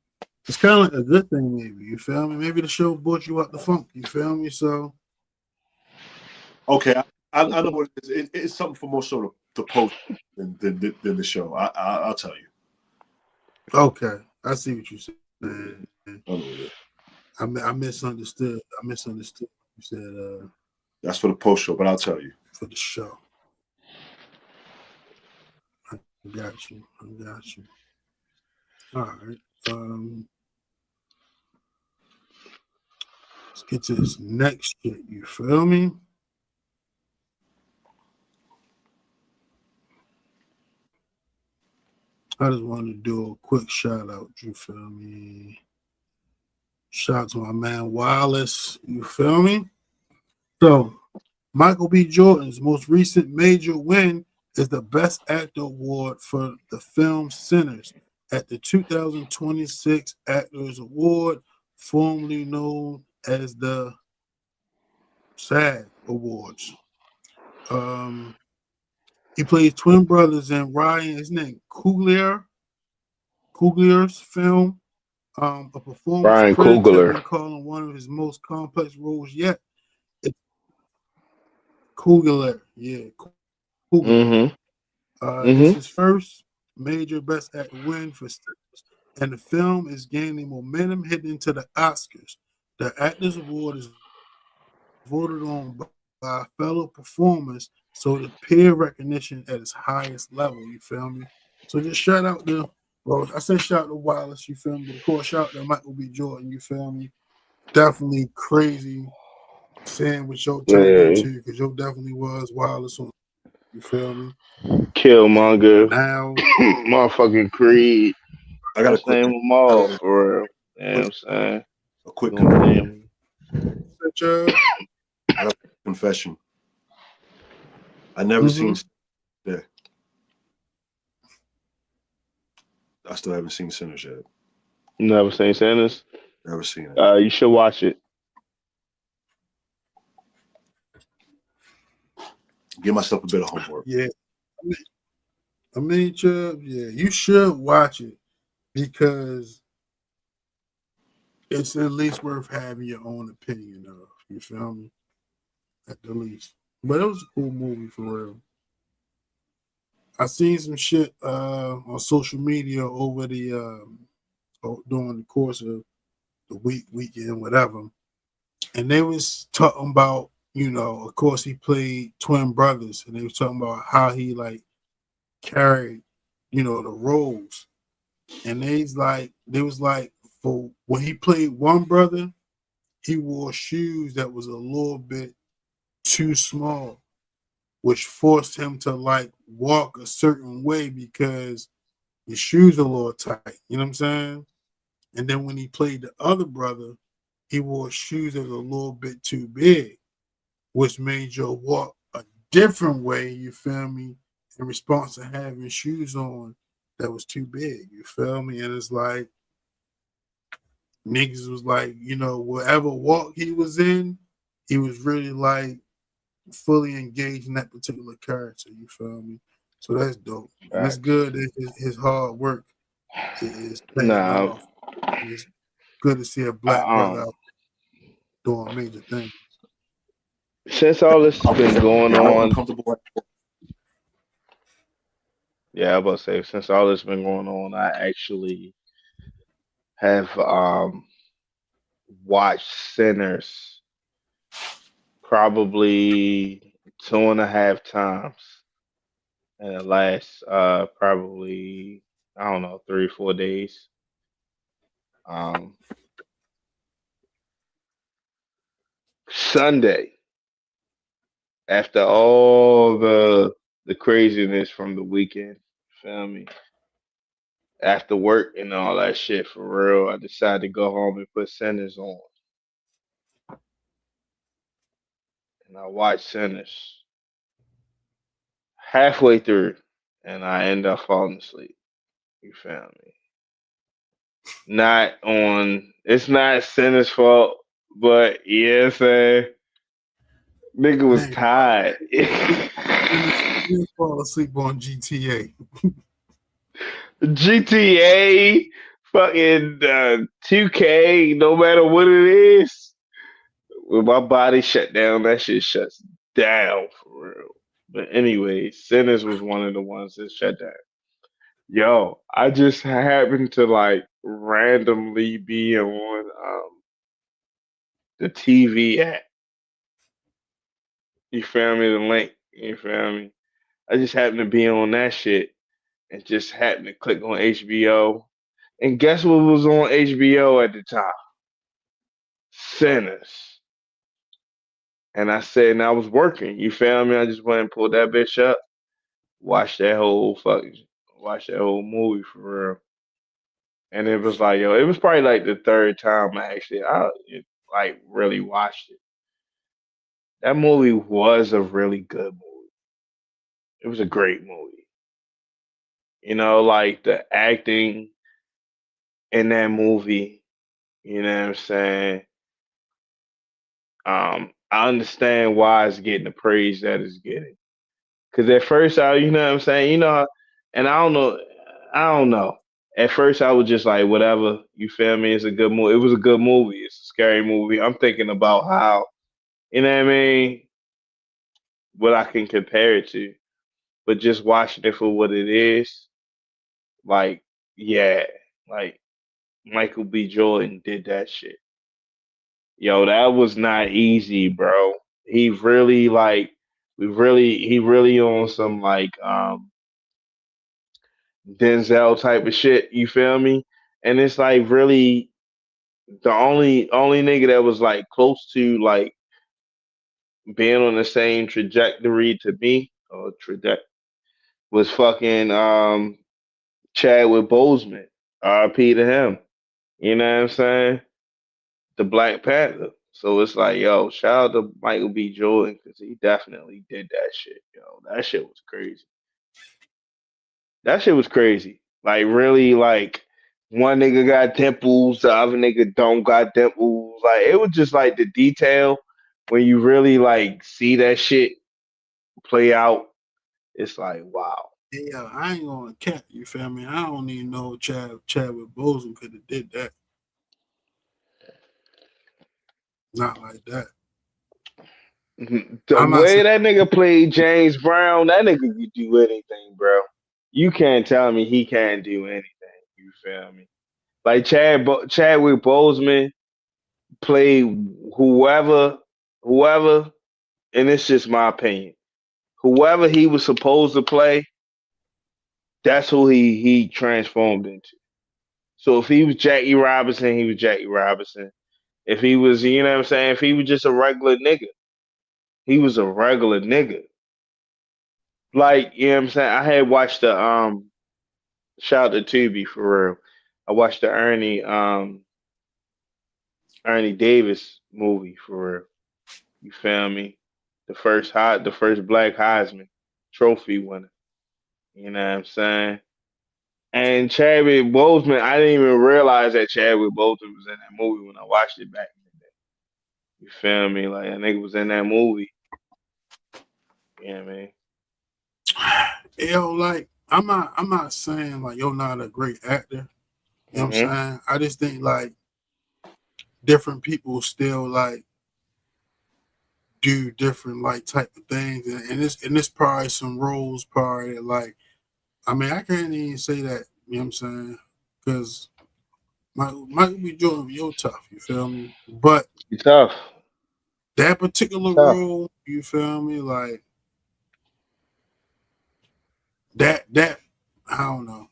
it's kind of like a good thing, maybe. You feel me? Maybe the show brought you out the funk. You feel me? So Okay, I know what it is. It's something for more so the post than the show. I'll tell you. Okay, I see what you're saying. I know what it is. I misunderstood. I misunderstood. You said That's for the post show, but I'll tell you. for the show. I got you. I got you. All right. Let's get to this next shit. You feel me? I just wanted to do a quick shout out. You feel me? Shout out to my man Wallace. You feel me? So, Michael B. Jordan's most recent major win is the Best Actor Award for the film Sinners at the 2026 Actors Award, formerly known as the SAG Awards. He plays twin brothers in Ryan, his name Coogler's film. A performance Brian critics have Coogler. been calling one of his most complex roles yet. It's Coogler, yeah, Coogler. It's his first major Best Actor win for Sinners, and the film is gaining momentum heading into the Oscars. The Actors Award is voted on by fellow performers, so the peer recognition at its highest level. You feel me? So just shout out to, well, I said shout out to Wallace. You feel me? But of course, shout out to Michael B. Jordan. You feel me? Definitely crazy saying what Joe turned Yeah. into, because Joe definitely was Wallace on. You feel me? Killmonger. Now, Motherfucking Creed. I got a Let's quick, name them all for real. You know what I'm saying? a quick Name. confession. I never seen. Yeah, I still haven't seen Sinners yet. Never seen Sinners? Never seen it. You should watch it. Give myself a bit of homework. Yeah. I mean, Chubb, yeah, you should watch it because it's at least worth having your own opinion of. You feel me? At the least. But it was a cool movie for real. I seen some shit on social media over the during the course of the weekend, whatever. And they was talking about, of course he played twin brothers, and they was talking about how he like carried, the roles. And they was like for when he played one brother, he wore shoes that was a little bit too small, which forced him to like walk a certain way because his shoes are a little tight. You know what I'm saying? And then when he played the other brother, he wore shoes that were a little bit too big, which made Joe walk a different way, you feel me, in response to having shoes on that was too big, you feel me? And it's like, niggas was like, whatever walk he was in, he was really like fully engaged in that particular character, you feel me? So that's dope. And it's good that his hard work is paying off. And it's good to see a black brother out doing major things. Since all this has been going on, yeah, I was about to say, since all this has been going on, I actually have watched Sinners probably 2.5 times in the last probably, I don't know, 3 or 4 days. Um, Sunday, after all the craziness from the weekend, feel me? After work and all that shit for real, I decided to go home and put Sinners on. And I watched Sinners halfway through and I end up falling asleep. You feel me? Not on it's not Sinners' fault, but yeah, I'm saying nigga was tired. Fall asleep on GTA. GTA, fucking 2K, no matter what it is. When my body shut down, that shit shuts down for real. But anyway, Sinners was one of the ones that shut down. Yo, I just happened to like randomly be on the TV app. You feel me? The link. You feel me? I just happened to be on that shit and just happened to click on HBO. And guess what was on HBO at the time? Sinners. And I said, and I was working. You feel me? I just went and pulled that bitch up, watched that whole watched that whole movie for real. And it was like, yo, it was probably like the third time like really watched it. That movie was a really good movie. It was a great movie. You know, like the acting in that movie, you know what I'm saying? I understand why it's getting the praise that it's getting. Cause at first you know what I'm saying, and I don't know. At first I was just like, whatever, you feel me? It's a good movie. It was a good movie. It's a scary movie. I'm thinking about how, you know what I mean, what I can compare it to. But just watching it for what it is, like, yeah, like Michael B. Jordan did that shit. Yo, that was not easy, bro. He really like he really on some like Denzel type of shit, you feel me? And it's like really the only nigga that was like close to like being on the same trajectory to me or was fucking Chadwick Boseman. RP to him. You know what I'm saying? The Black Panther. So it's like, yo, shout out to Michael B. Jordan because he definitely did that shit. Yo, that shit was crazy. That shit was crazy. Like really, like one nigga got dimples, the other nigga don't got dimples. Like it was just like the detail when you really like see that shit play out. It's like wow. Yeah, I ain't gonna cap. You feel me? I don't even know Chadwick Boseman could have did that. Not like that. The I'm not way saying. that nigga played James Brown, that nigga could do anything, bro. You can't tell me he can't do anything. You feel me? Like Chadwick Boseman played whoever, whoever, and it's just my opinion. Whoever he was supposed to play, that's who he transformed into. So if he was Jackie Robinson, he was Jackie Robinson. If he was, you know what I'm saying, if he was just a regular nigga, he was a regular nigga. Like, you know what I'm saying? I had watched the shout out to Tubi for real. I watched the Ernie Davis movie for real. You feel me? The first Black Heisman Trophy winner. You know what I'm saying? And Chadwick Boseman, I didn't even realize that Chadwick Boseman was in that movie when I watched it back in the day. You feel me? Like that nigga was in that movie. You know what I mean? Yo, like I'm not saying like you're not a great actor. You know what I'm Mm-hmm. saying? I just think like different people still like do different like type of things, and it's probably some roles probably that, like I mean I can't even say that. You know what I'm saying? Because might be Jordan, you're tough. You feel me? But You tough. that You particular tough. role, you feel me? Like that I don't know.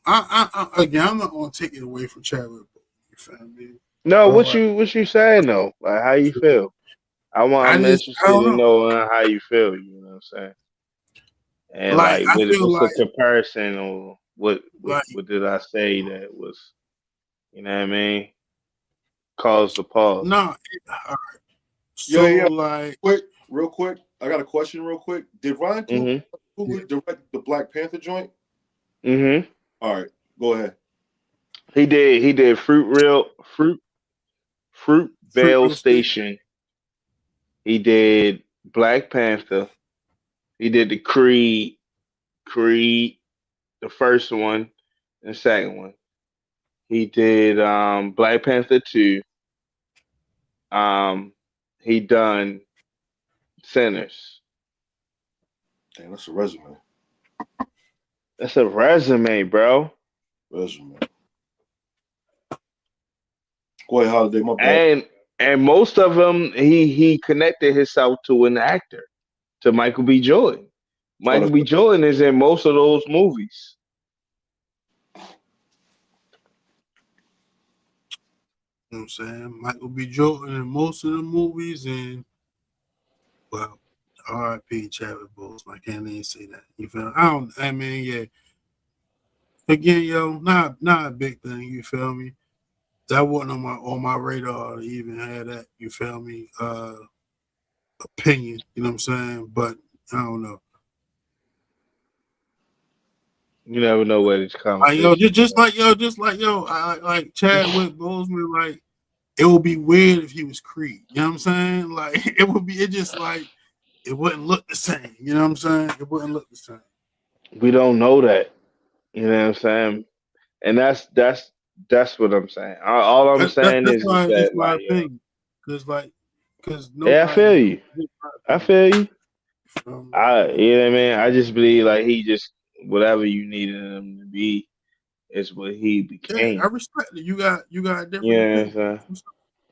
Again, I'm not gonna take it away from Chadwick. You feel me? No, All right. what you saying though? Like how you feel? I I'm just I interested don't in know. knowing how you feel. You know what I'm saying? And Like like, I feel what's the like comparison, or like what did I say that was, you know what I mean? Cause the pause. no. Yo, So yo, like quick, real quick. I got a question, real quick. Did Ryan Mm-hmm. Coogler direct the Black Panther joint? Mm-hmm. All right, go ahead. He did Fruitvale Fruitvale State. Station. He did Black Panther. He did the Creed, the first one, and the second one. He did Black Panther 2. Um he done Sinners. Damn, that's a resume. That's a resume, bro. Resume. Go ahead, Holiday. My bad. And most of them, he connected himself to an actor, to Michael B. Jordan. Oh, Michael B. Jordan is in most of those movies. You know what I'm saying? Michael B. Jordan in most of the movies, and well, R.I.P. Chadwick Boseman. I can't even say that. You feel me? I mean, yeah. Again, yo, not a big thing, you feel me? That wasn't on my radar to even have that, you feel me? Opinion, you know what I'm saying? But I don't know. You never know where this Like, yo, conversation. just like yo, like Chadwick Boseman, like it would be weird if he was Creed. You know what I'm saying? Like it would be, it just like it wouldn't look the same. You know what I'm saying? It wouldn't look the same. We don't know that. You know what I'm saying? And that's what I'm saying. All I'm saying That's is why it's that my like yo, opinion, because yeah, I feel nobody. you. It's my I opinion. feel you. Um, You know what I mean? I just believe like he just whatever you needed him to be is what he yeah, I became. respect it. You got a You different know what I'm opinion. saying?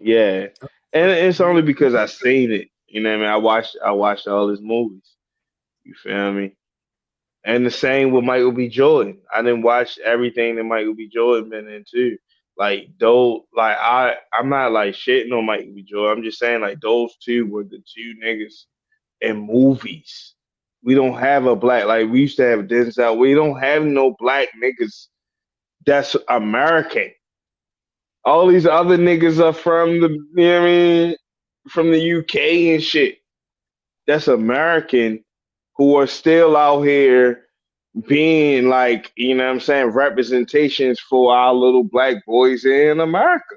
Yeah. And it's only because I seen it. You know what I mean? I watched all his movies. You feel me? And the same with Michael B. Jordan. I didn't watch everything that Michael B. Jordan been into. Like though, like I'm not like shitting on Michael B. Jordan. I'm just saying like those two were the two niggas in movies. We don't have a black like we used to have Denzel. We don't have no black niggas that's American. All these other niggas are from the you know what I mean from the UK and shit. That's American who are still out here being like, you know what I'm saying, representations for our little black boys in America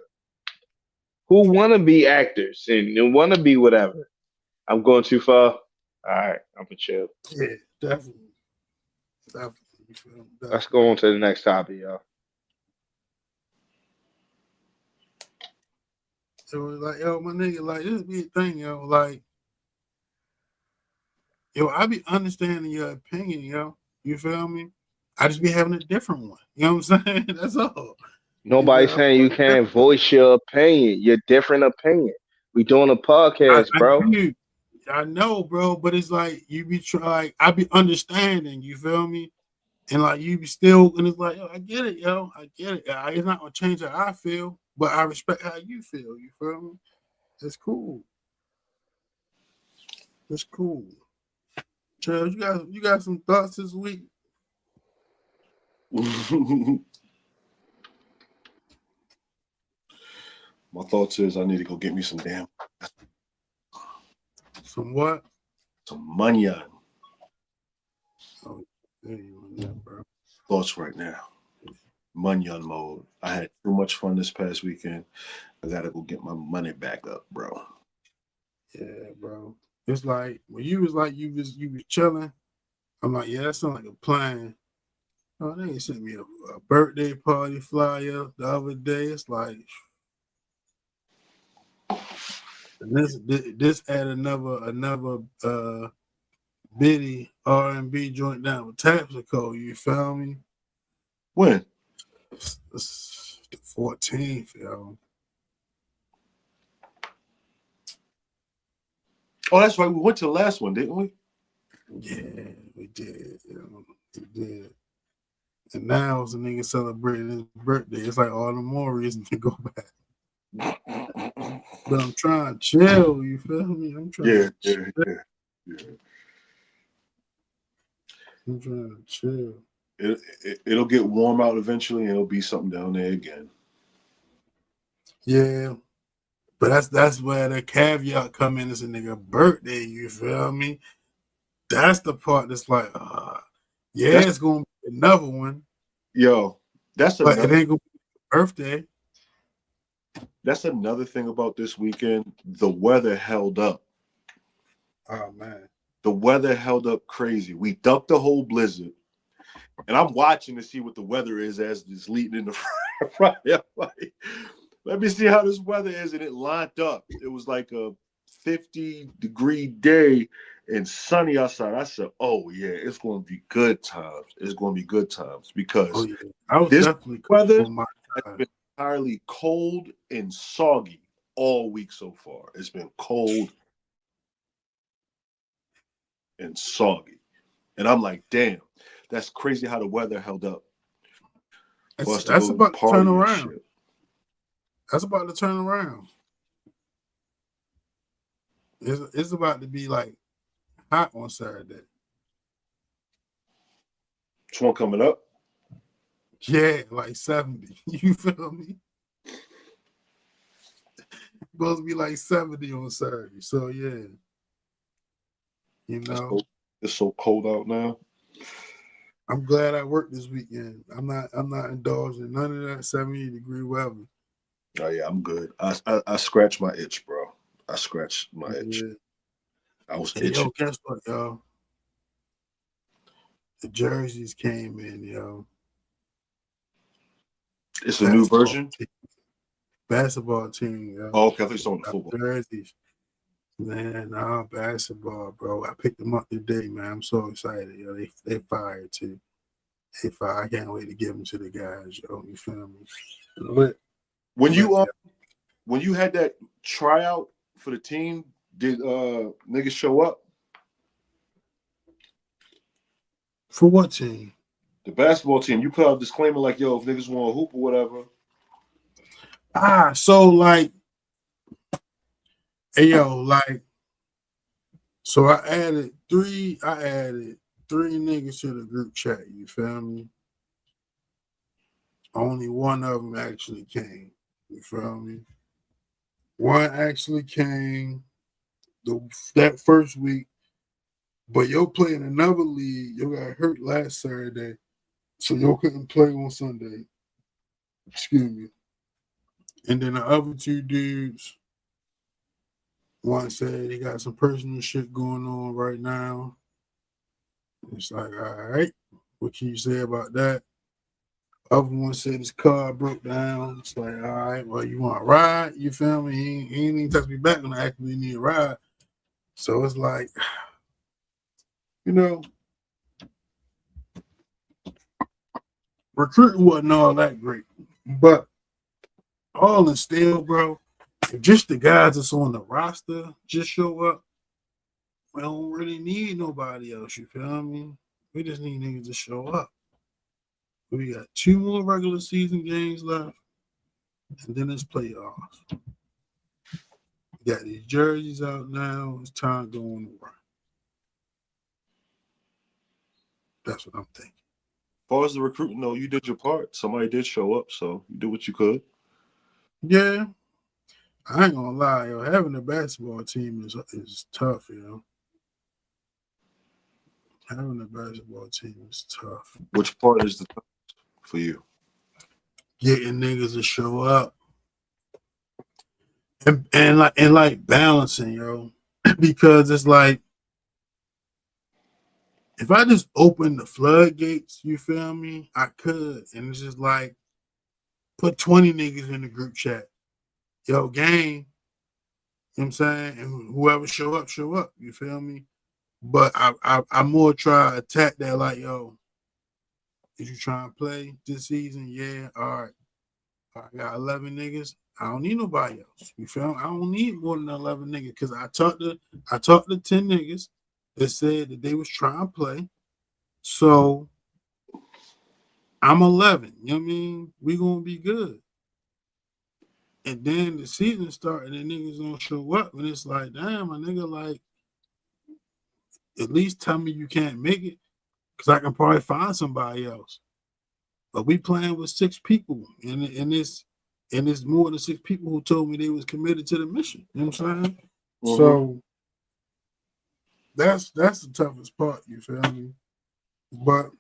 who want to be actors and want to be whatever. I'm going too far. All right, I'm gonna chill. Yeah, definitely, definitely. You feel me? Let's Definitely. go on to the next topic, y'all. So like, yo, my nigga, like this be a thing, yo. Like, yo, I be understanding your opinion, yo. You feel me? I just be having a different one. You know what I'm saying? That's all. You Nobody's feel saying you me? can't voice your opinion, your different opinion. We doing a podcast, I bro. do. I know, bro, but it's like you be like I be understanding, you feel me? And like you be still, and it's like, yo, I get it, yo, I get it. It's not gonna change how I feel, but I respect how you feel. You feel me? It's cool. It's cool. Charles, you got some thoughts this week? My thoughts is I need to go get me some Some what? money on Oh, there you are, yeah, bro. thoughts right now. Money on mode. I had too much fun this past weekend. I gotta go get my money back up, bro. Yeah, bro. It's like when you was like you was chilling. I'm like, yeah, that sounds like a plan. Oh, they sent me a birthday party flyer the other day. It's like this add another bitty R&B joint down with Tapsico. You feel me? When? It's the 14th, yo. Oh, that's right. We went to the last one, didn't we? Yeah, we did. We did. And now it's a nigga celebrating his birthday. It's like all the more reason to go back. But I'm trying to chill. You feel me? I'm trying to chill. Yeah. I'm trying to chill. It'll get warm out eventually, and it'll be something down there again. Yeah, but that's where the caveat come in. It's a nigga birthday. You feel me? That's the part that's like, yeah, That's it's gonna be another one, yo. That's but it another. ain't gonna be birthday. That's another thing about this weekend. The weather held up. Oh man. The weather held up crazy. We ducked the whole blizzard, and I'm watching to see what the weather is as it's leading into Friday. Like, let me see how this weather is, and it lined up. It was like a 50-degree day, and sunny outside. I said, "Oh yeah, it's going to be good times. It's going to be good times Oh because yeah, I was this definitely weather on my has side. been entirely cold and soggy all week so far. It's been cold and soggy, and I'm like, damn, that's crazy how the weather held up for us to That's go about to turn party and around. shit." That's about to turn around. It's about to be like hot on Saturday. Which one coming up? Yeah, like 70. You feel me? Supposed to be like 70 on Saturday. So yeah, you know, It's so cold out now. I'm glad I worked this weekend. I'm not indulging none of that 70-degree weather. Oh yeah, I'm good. I scratched my itch, bro. I scratched my itch. Yeah. I was Hey, itching. yo, guess what, y'all? The jerseys came in, yo. It's a new version. Basketball team, yo. Oh, okay. I think it's on the football. Jerseys. Man, nah, basketball, bro. I picked them up today, man. I'm so excited, yo. They fired too. They fired. I can't wait to give them to the guys, yo. You feel me? Lit. When Lit, you when you had that tryout for the team, did niggas show up? For what team? The basketball team. You put out a disclaimer like, "Yo, if niggas want to hoop or whatever." So like, hey, yo, like, so I added three niggas to the group chat. You feel me? Only one of them actually came. You feel me? One actually came that first week, but yo playing another league. Yo got hurt last Saturday, so yo couldn't play on Sunday. Excuse me. And then the other two dudes, one said he got some personal shit going on right now. It's like, all right, what can you say about that? Other one said his car broke down. It's like, all right, well, you want to ride? You feel me? He ain't even touch me back when I actually need a ride. So it's like, you know, recruiting wasn't all that great. But all in still, bro, if just the guys that's on the roster just show up, we don't really need nobody else. You feel me? We just need niggas to show up. We got 2 more regular season games left, and then it's playoffs. We got these jerseys out now. It's time to go on the run. That's what I'm thinking. As far as the recruiting, though, you did your part. Somebody did show up, so you did what you could. Yeah, I ain't gonna lie, yo. Having a basketball team is tough, you know. Having a basketball team is tough. Which part is the toughest for you? Getting niggas to show up and like balancing, yo, because it's like if I just open the floodgates, you feel me? I could, and it's just like put 20 niggas in the group chat, yo, gang. You know what I'm saying? And whoever show up, show up. You feel me? But I more try to attack that like, yo, is you trying to play this season? Yeah, all right. I got 11 niggas. I don't need nobody else. You feel me? I don't need more than 11 niggas because I talked to 10 niggas that said that they was trying to play. So I'm 11. You know what I mean? We gonna be good. And then the season start and the niggas don't show up, and it's like, damn, my nigga, like, at least tell me you can't make it, because I can probably find somebody else. But we playing with 6 people, and it's more than 6 people who told me they was committed to the mission. You know what I'm saying? Mm-hmm. So that's the toughest part, you feel me? But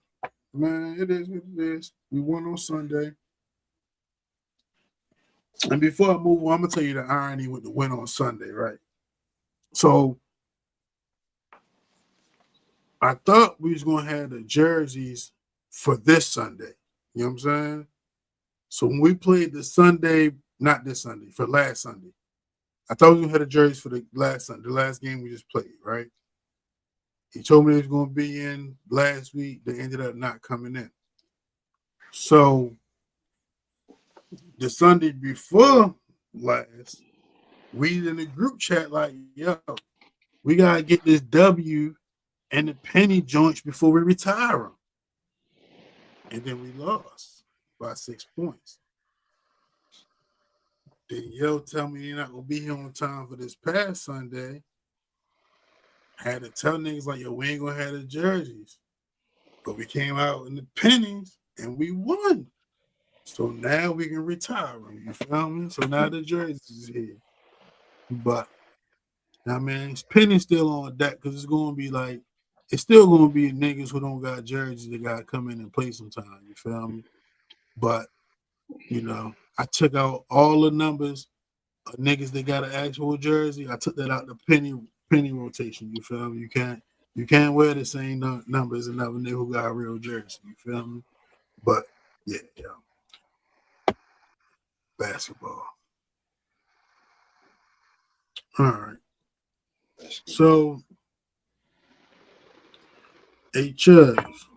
man, it is what it is. We won on Sunday. And before I move on, I'm gonna tell you the irony with the win on Sunday, right? So I thought we was gonna have the jerseys for this Sunday. You know what I'm saying? So when we played the Sunday, not this Sunday, for last Sunday, I thought we were gonna have the jerseys for the last Sunday, the last game we just played, right? He told me he was going to be in last week. They ended up not coming in. So the Sunday before last, we in the group chat like, yo, we got to get this W and the penny joints before we retire them. And then we lost by 6 points. Then yo tell me you're not going to be here on time for this past Sunday. Had to tell niggas like, yo, we ain't going to have the jerseys. But we came out in the pennies and we won. So now we can retire them. You feel me? So now the jerseys is here. But, I mean, it's penny still on deck because it's going to be like, it's still going to be niggas who don't got jerseys that got to come in and play sometime. You feel me? But, you know, I took out all the numbers of niggas that got an actual jersey. I took that out the penny rotation. You feel me? You can't wear the same numbers as another nigga who got a real jersey. You feel me? But yeah, basketball. All right. So, hey, Chubbs.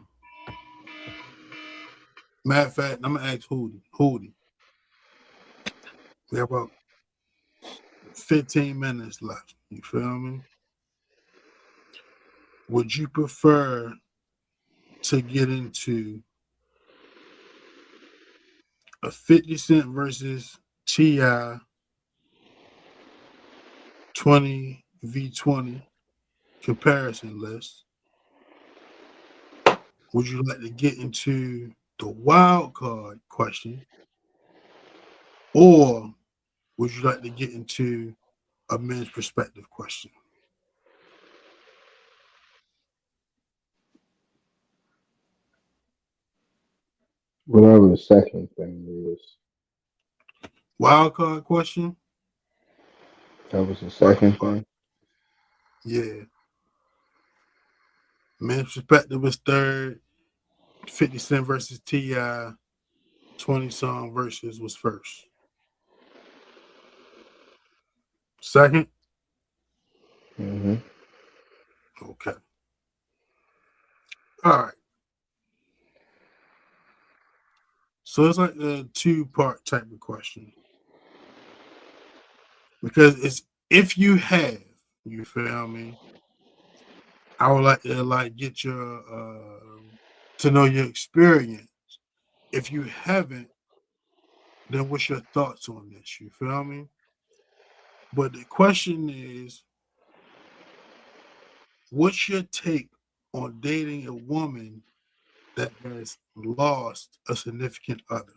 Matter of fact, I'm gonna ask Hootie. We have about 15 minutes left. You feel me? Would you prefer to get into a 50 Cent versus T.I. 20v20 comparison list? Would you like to get into the wild card question? Or would you like to get into a men's perspective question? Whatever the second thing is. Wild card question? That was the second thing. Yeah. Men's perspective was third. 50 Cent versus T.I. 20 Song versus was first. Second? Mm-hmm. Okay. All right. So it's like a two-part type of question. Because it's if you have, you feel me? I would like to get your to know your experience. If you haven't, then what's your thoughts on this? You feel me? But the question is, what's your take on dating a woman that has lost a significant other?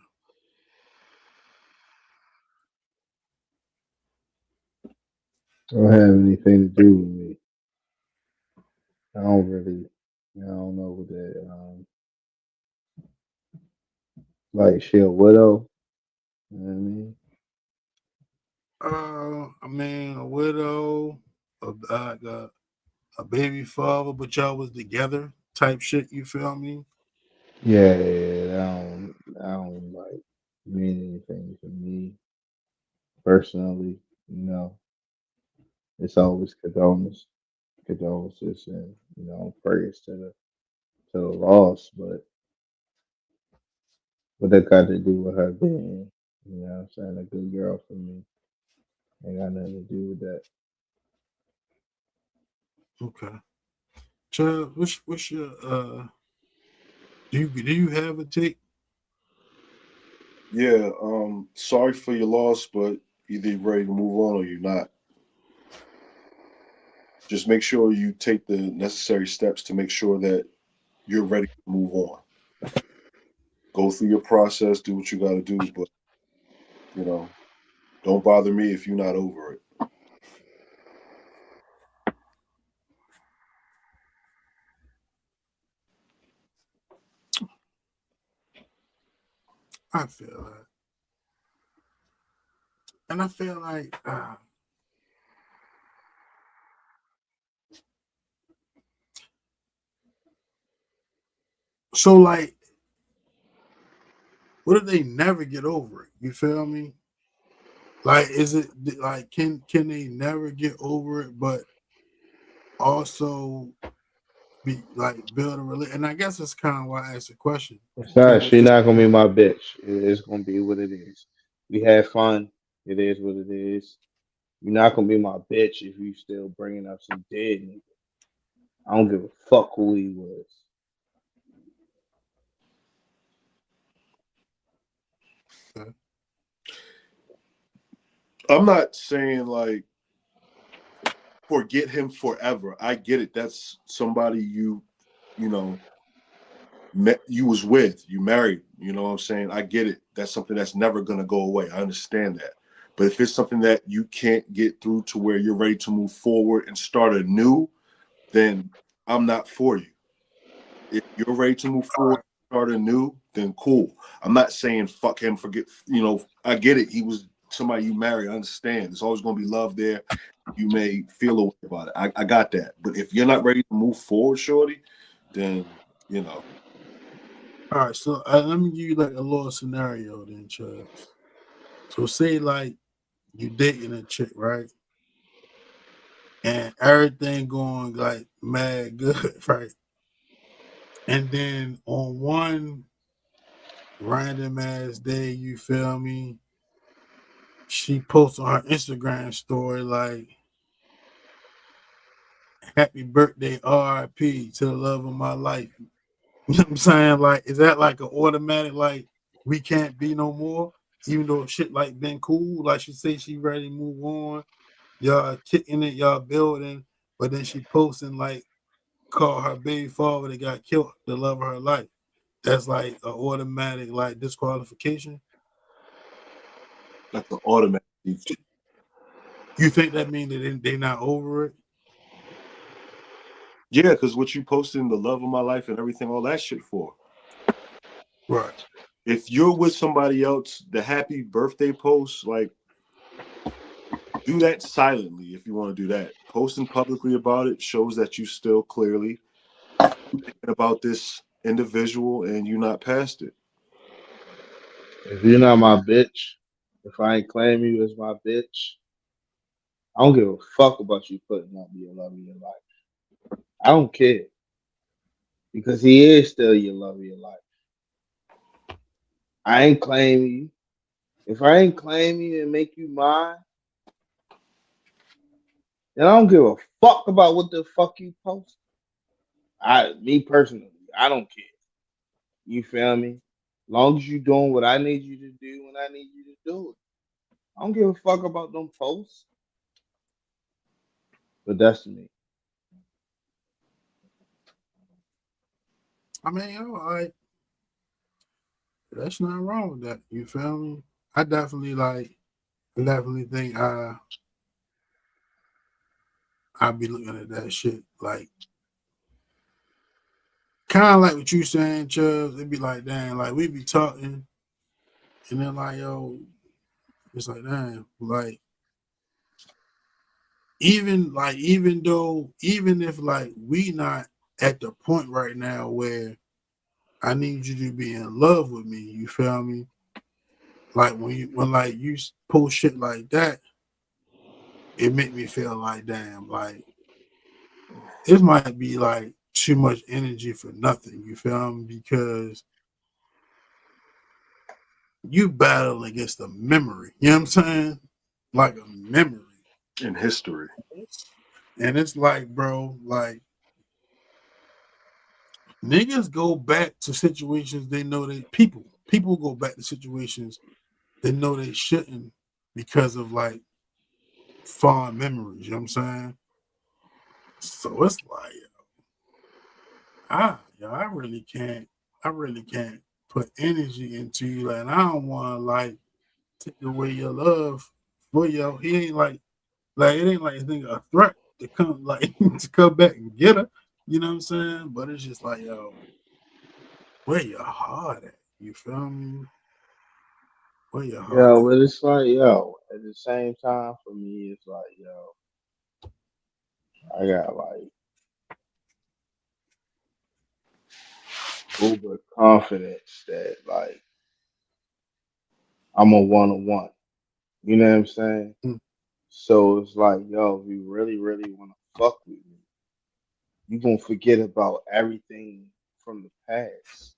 Don't have anything to do with me. I don't know what that. Like she a widow. You know what I mean? I mean, a widow, a baby father, but y'all was together type shit. You feel me? Yeah, I don't like mean anything to me personally. You know, it's always condolences, and prayers to the lost. But what that got to do with her being, what I'm saying, a good girl for me, ain't got nothing to do with that. Okay. Child, what's your do you have a take? Yeah, sorry for your loss, but either you're ready to move on or you're not. Just make sure you take the necessary steps to make sure that you're ready to move on. Go through your process, do what you got to do, but don't bother me if you're not over it. I feel that, and I feel like so like, what if they never get over it? You feel me? Like, is it like can they never get over it, but also build a relationship. And I guess that's kind of why I asked the question. It's not. Because She not gonna be my bitch. It's gonna be what it is. We had fun. It is what it is. You're not gonna be my bitch if you still bringing up some dead nigga. I don't give a fuck who he was. I'm not saying like forget him forever. I get it. That's somebody you know, you was with, you married. You know what I'm saying? I get it. That's something that's never gonna go away. I understand that. But if it's something that you can't get through to where you're ready to move forward and start anew, then I'm not for you. If you're ready to move forward, start anew, then cool. I'm not saying fuck him, forget. I get it. He was somebody you married. I understand. There's always gonna be love there. You may feel a way about it. I got that. But if you're not ready to move forward, shorty, then you know. all right, so let me give you like a little scenario then, Chubbs. So say like you dating a chick, right? And everything going like mad good, right? And then on one random ass day, you feel me? She posts on her Instagram story like, "Happy birthday, RIP to the love of my life." You know what I'm saying? Like, is that like an automatic like we can't be no more? Even though shit like been cool, like she say she ready to move on, y'all kicking it, y'all building, but then she posting like call her baby father that got killed, the love of her life. That's like an automatic like disqualification. That's an automatic. You think that means that they not over it? Yeah, because what you posting the love of my life and everything, all that shit for. Right. If you're with somebody else, the happy birthday post, like do that silently if you want to do that. Posting publicly about it shows that you still clearly thinking about this individual and you're not past it. If you're not my bitch, if I ain't claim you as my bitch, I don't give a fuck about you putting up your love of your life. I don't care because he is still your love of your life. I ain't claim you. If I ain't claim you and make you mine, then I don't give a fuck about what the fuck you post. Me personally, I don't care. You feel me? Long as you doing what I need you to do when I need you to do it. I don't give a fuck about them posts. But that's me. I mean, all right, that's not wrong with that. You feel me? I definitely think I be looking at that shit like kind of like what you saying, Chubbs. It'd be like, damn, like we be talking, and then like, yo, it's like, damn, like even if like we not at the point right now where I need you to be in love with me, you feel me? Like when like you post shit like that, it make me feel like, damn, like this might be like too much energy for nothing. You feel me? Because you battle against a memory. You know what I'm saying? Like a memory. In history. And it's like, bro, like niggas go back to situations they know they people go back to situations they know they shouldn't because of like fond memories. You know what I'm saying? So it's like, I really can't put energy into you. Like, and I don't want to like take away your love for you. He ain't like it ain't like anything a threat to come like to come back and get her. You know what I'm saying? But it's just like, yo, where your heart at? You feel me? Where your heart Yo, at? but it's like, yo, at the same time for me, it's like, yo, I got like uber confidence that like I'm a one on one. You know what I'm saying? Mm. So it's like, yo, if you really, really want to fuck with me, you're gonna forget about everything from the past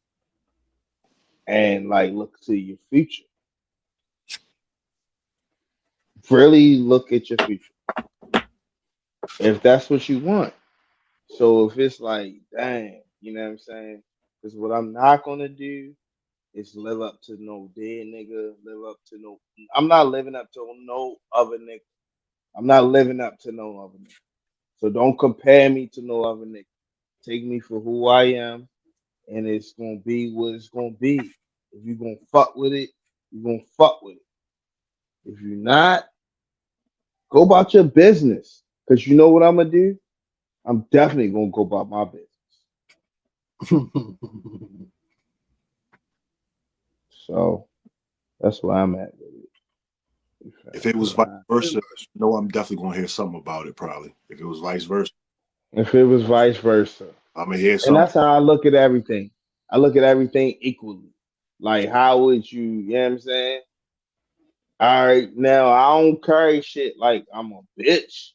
and like look to your future. Really look at your future if that's what you want. So if it's like, dang, you know what I'm saying? Because what I'm not gonna do is live up to no dead nigga, live up to no. I'm not living up to no other nigga. I'm not living up to no other nigga. So don't compare me to no other nigga. Take me for who I am, and it's gonna be what it's gonna be. If you gonna fuck with it, you gonna fuck with it. If you're not, go about your business. Cause you know what I'm gonna do? I'm definitely gonna go about my business. So that's where I'm at with it. You feel If it me? was So vice versa, no, I'm definitely gonna hear something about it. Probably if it was vice versa, if it was vice versa, I'm gonna hear and something. that's how I look at everything. I look at everything equally. Like, how would you know what I'm saying? All right, now I don't carry shit like I'm a bitch.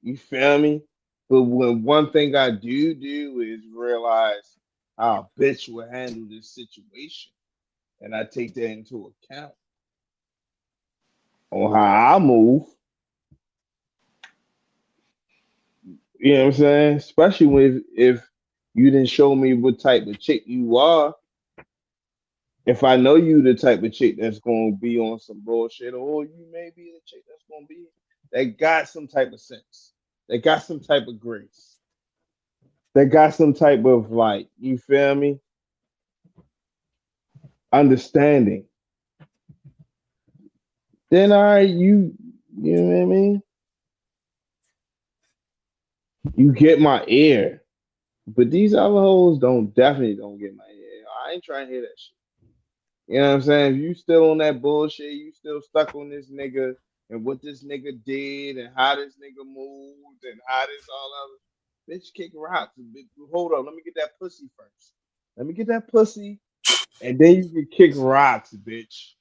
You feel me? But when one thing I do is realize how a bitch will handle this situation, and I take that into account on how I move. You know what I'm saying? Especially when if you didn't show me what type of chick you are. If I know you the type of chick that's gonna be on some bullshit, or you may be the chick that's gonna be that got some type of sense, that got some type of grace, that got some type of like, you feel me, understanding. Then you know what I mean? You get my ear. But these other hoes definitely don't get my ear. I ain't trying to hear that shit. You know what I'm saying? If you still on that bullshit, you still stuck on this nigga and what this nigga did and how this nigga moved and how this all other bitch kick rocks. Hold on, let me get that pussy first. Let me get that pussy and then you can kick rocks, bitch.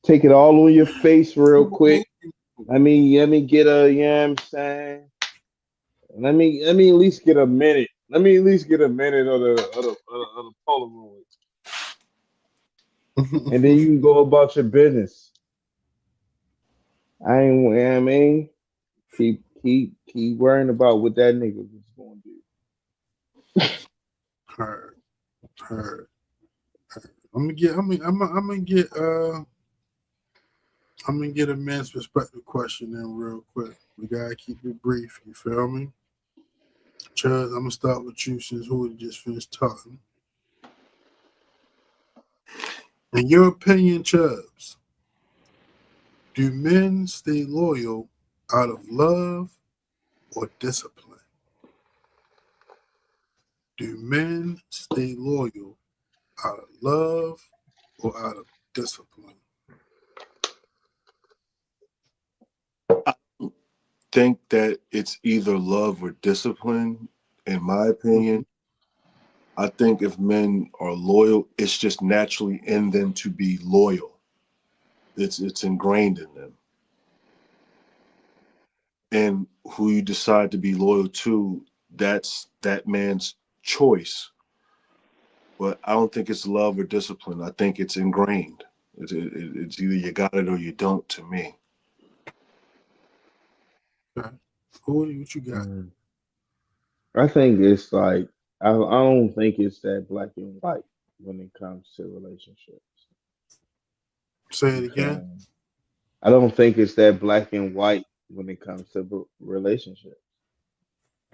Take it all on your face real quick. Let me get a, you know what I'm saying? Let me at least get a minute. Let me at least get a minute of the Polaroid. And then you can go about your business. I ain't, you know what I mean, keep worrying about what that nigga was going to do. Heard, heard. I'm gonna get a man's perspective question in real quick. We gotta keep it brief. You feel me? Chuz, I'm gonna start with you since who just finished talking. In your opinion, Chubbs, do men stay loyal out of love or discipline? Do men stay loyal out of love or out of discipline? I think that it's either love or discipline. In my opinion, I think if men are loyal, it's just naturally in them to be loyal. It's ingrained in them. And who you decide to be loyal to, that's that man's choice. But I don't think it's love or discipline. I think it's ingrained. It's either you got it or you don't. To me, Okay. Who what you got? Mm. I think it's like I don't think it's that black and white when it comes to relationships. Say it You feel again. me? I don't think it's that black and white when it comes to relationships.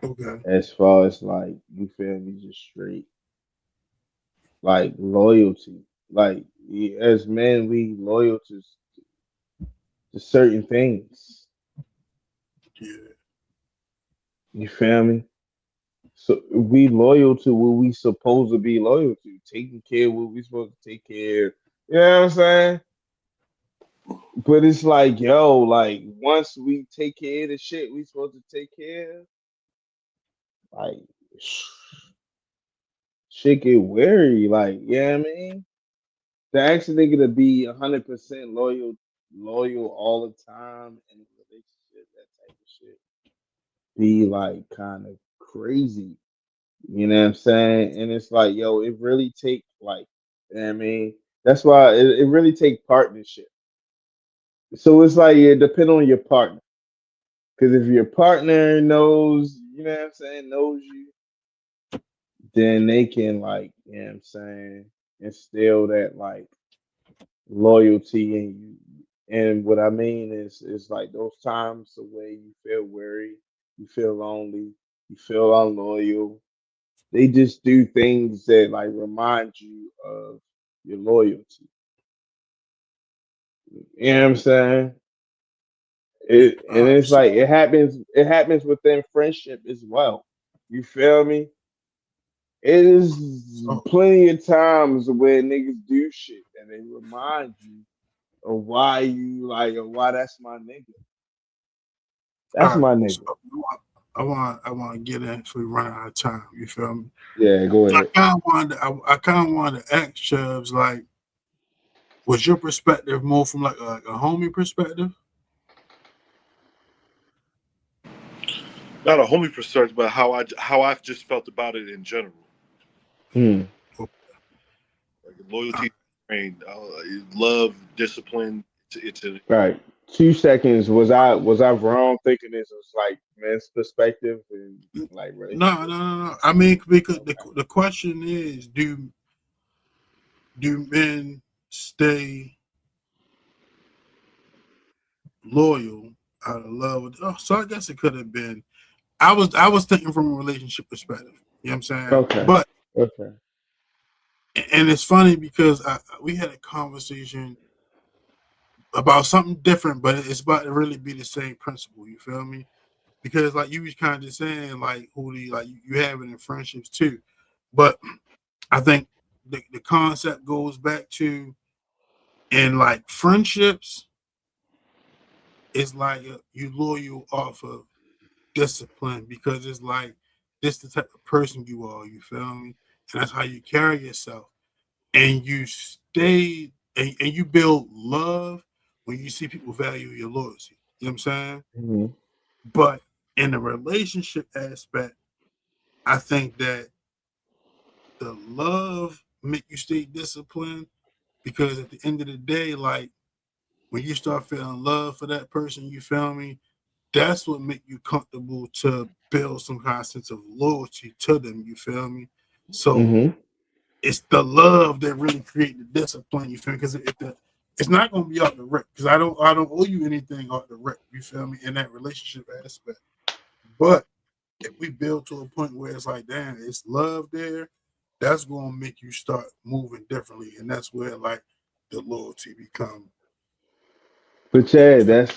Okay. As far as like, you feel me, just straight like loyalty. Like, as men, we loyal to certain things. Yeah. You feel me? So we loyal to what we supposed to be loyal to, taking care of what we supposed to take care of. You know what I'm saying? But it's like, yo, like once we take care of the shit we supposed to take care of, like shit get weary. Like, yeah, you know what I mean, to ask a nigga to be 100% loyal all the time in a relationship, that type of shit. be like kind of crazy. You know what I'm saying? And it's like, yo, it really take like, you know what I mean, that's why it really take partnership. So it's like it depend on your partner. Because if your partner knows, you know what I'm saying, knows you, then they can like, you know what I'm saying, instill that like loyalty in you. And what I mean is like those times the way you feel weary, you feel lonely, you feel unloyal. They just do things that like remind you of your loyalty. You know what I'm saying? All And right, it's like so it happens within friendship as well. You feel me? It is so plenty of times where niggas do shit and they remind you of why you like or why that's my nigga. all That's right, my so nigga. I want to get in so we run out of time. You feel me? Yeah, go ahead. I kind of wanted to ask Chubbs, like, was your perspective more from like a homie perspective? Not a homie perspective, but how I've just felt about it in general. Hmm. Like Uh, loyalty, trained, love, discipline. It's a All right. 2 seconds. Was I wrong thinking this was like men's perspective and like no, no, relationship? no, no. I mean, because the question is, do men stay loyal out of love? Oh, so I guess it could have been. I was thinking from a relationship perspective. You know what I'm saying? Okay. But Okay. and it's funny because we had a conversation about something different, but it's about to really be the same principle. You feel me? Because like you was kind of just saying, like who do you like you have it in friendships too, but I think the concept goes back to in like friendships, it's like you loyal off of discipline because it's like this the type of person you are. You feel me? And that's how you carry yourself, and you stay and you build love when you see people value your loyalty. You know what I'm saying? Hmm. But in the relationship aspect, I think that the love make you stay disciplined because at the end of the day, like when you start feeling love for that person, you feel me? That's what make you comfortable to build some kind of sense of loyalty to them. You feel me? So Hmm. it's the love that really create the discipline. You feel me? Because it's not gonna be off the rip. Because I don't owe you anything off the rip. You feel me? In that relationship aspect, but if we build to a point where it's like, damn, it's love there, that's gonna make you start moving differently, and that's where like the loyalty become. But You yeah, feel me?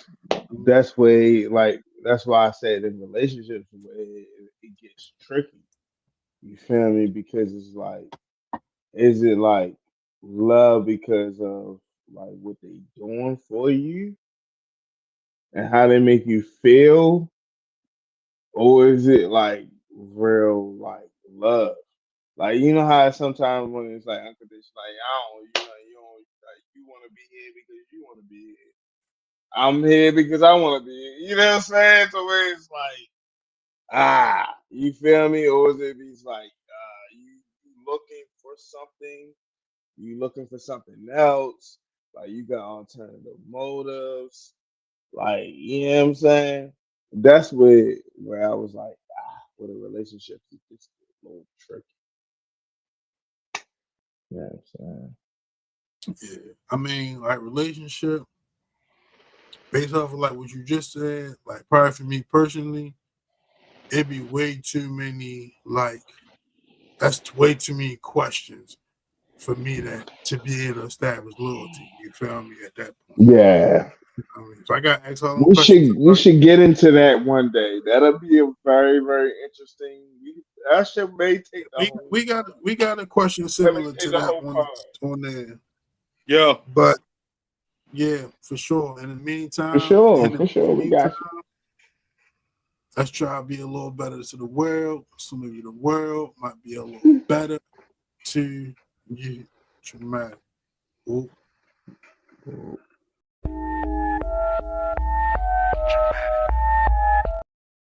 that's way like that's why I said in relationships it gets tricky. You feel me? Because it's like, is it like love because of like what they doing for you and how they make you feel, or is it like real like love? Like you know how sometimes when it's like unconditional, like you don't like you want to be here because you want to be here. I'm here because I want to be here. You know what I'm saying? So where it's like you feel me, or is it it's like you looking for something, you looking for something else, like you got alternative motives, like you know what I'm saying? That's where I was like, with a relationship, it's a little tricky. You know what I'm saying? Yeah, I mean, like relationship based off of like what you just said, like probably for me personally, it'd be way too many like that's way too many questions for me to be able to establish loyalty. You feel me at that point? Yeah. I mean, if I got to ask all them We questions, should we should get into that one day. That'll be a very very interesting. That shit may take the we whole. we got a question That may similar take to the that whole one pod. on there, yeah. but yeah, for sure. In the For meantime, sure, for sure. We got you. let's try to be a little better to the world. So maybe the world might be a little better to you. TraMatic. Ooh.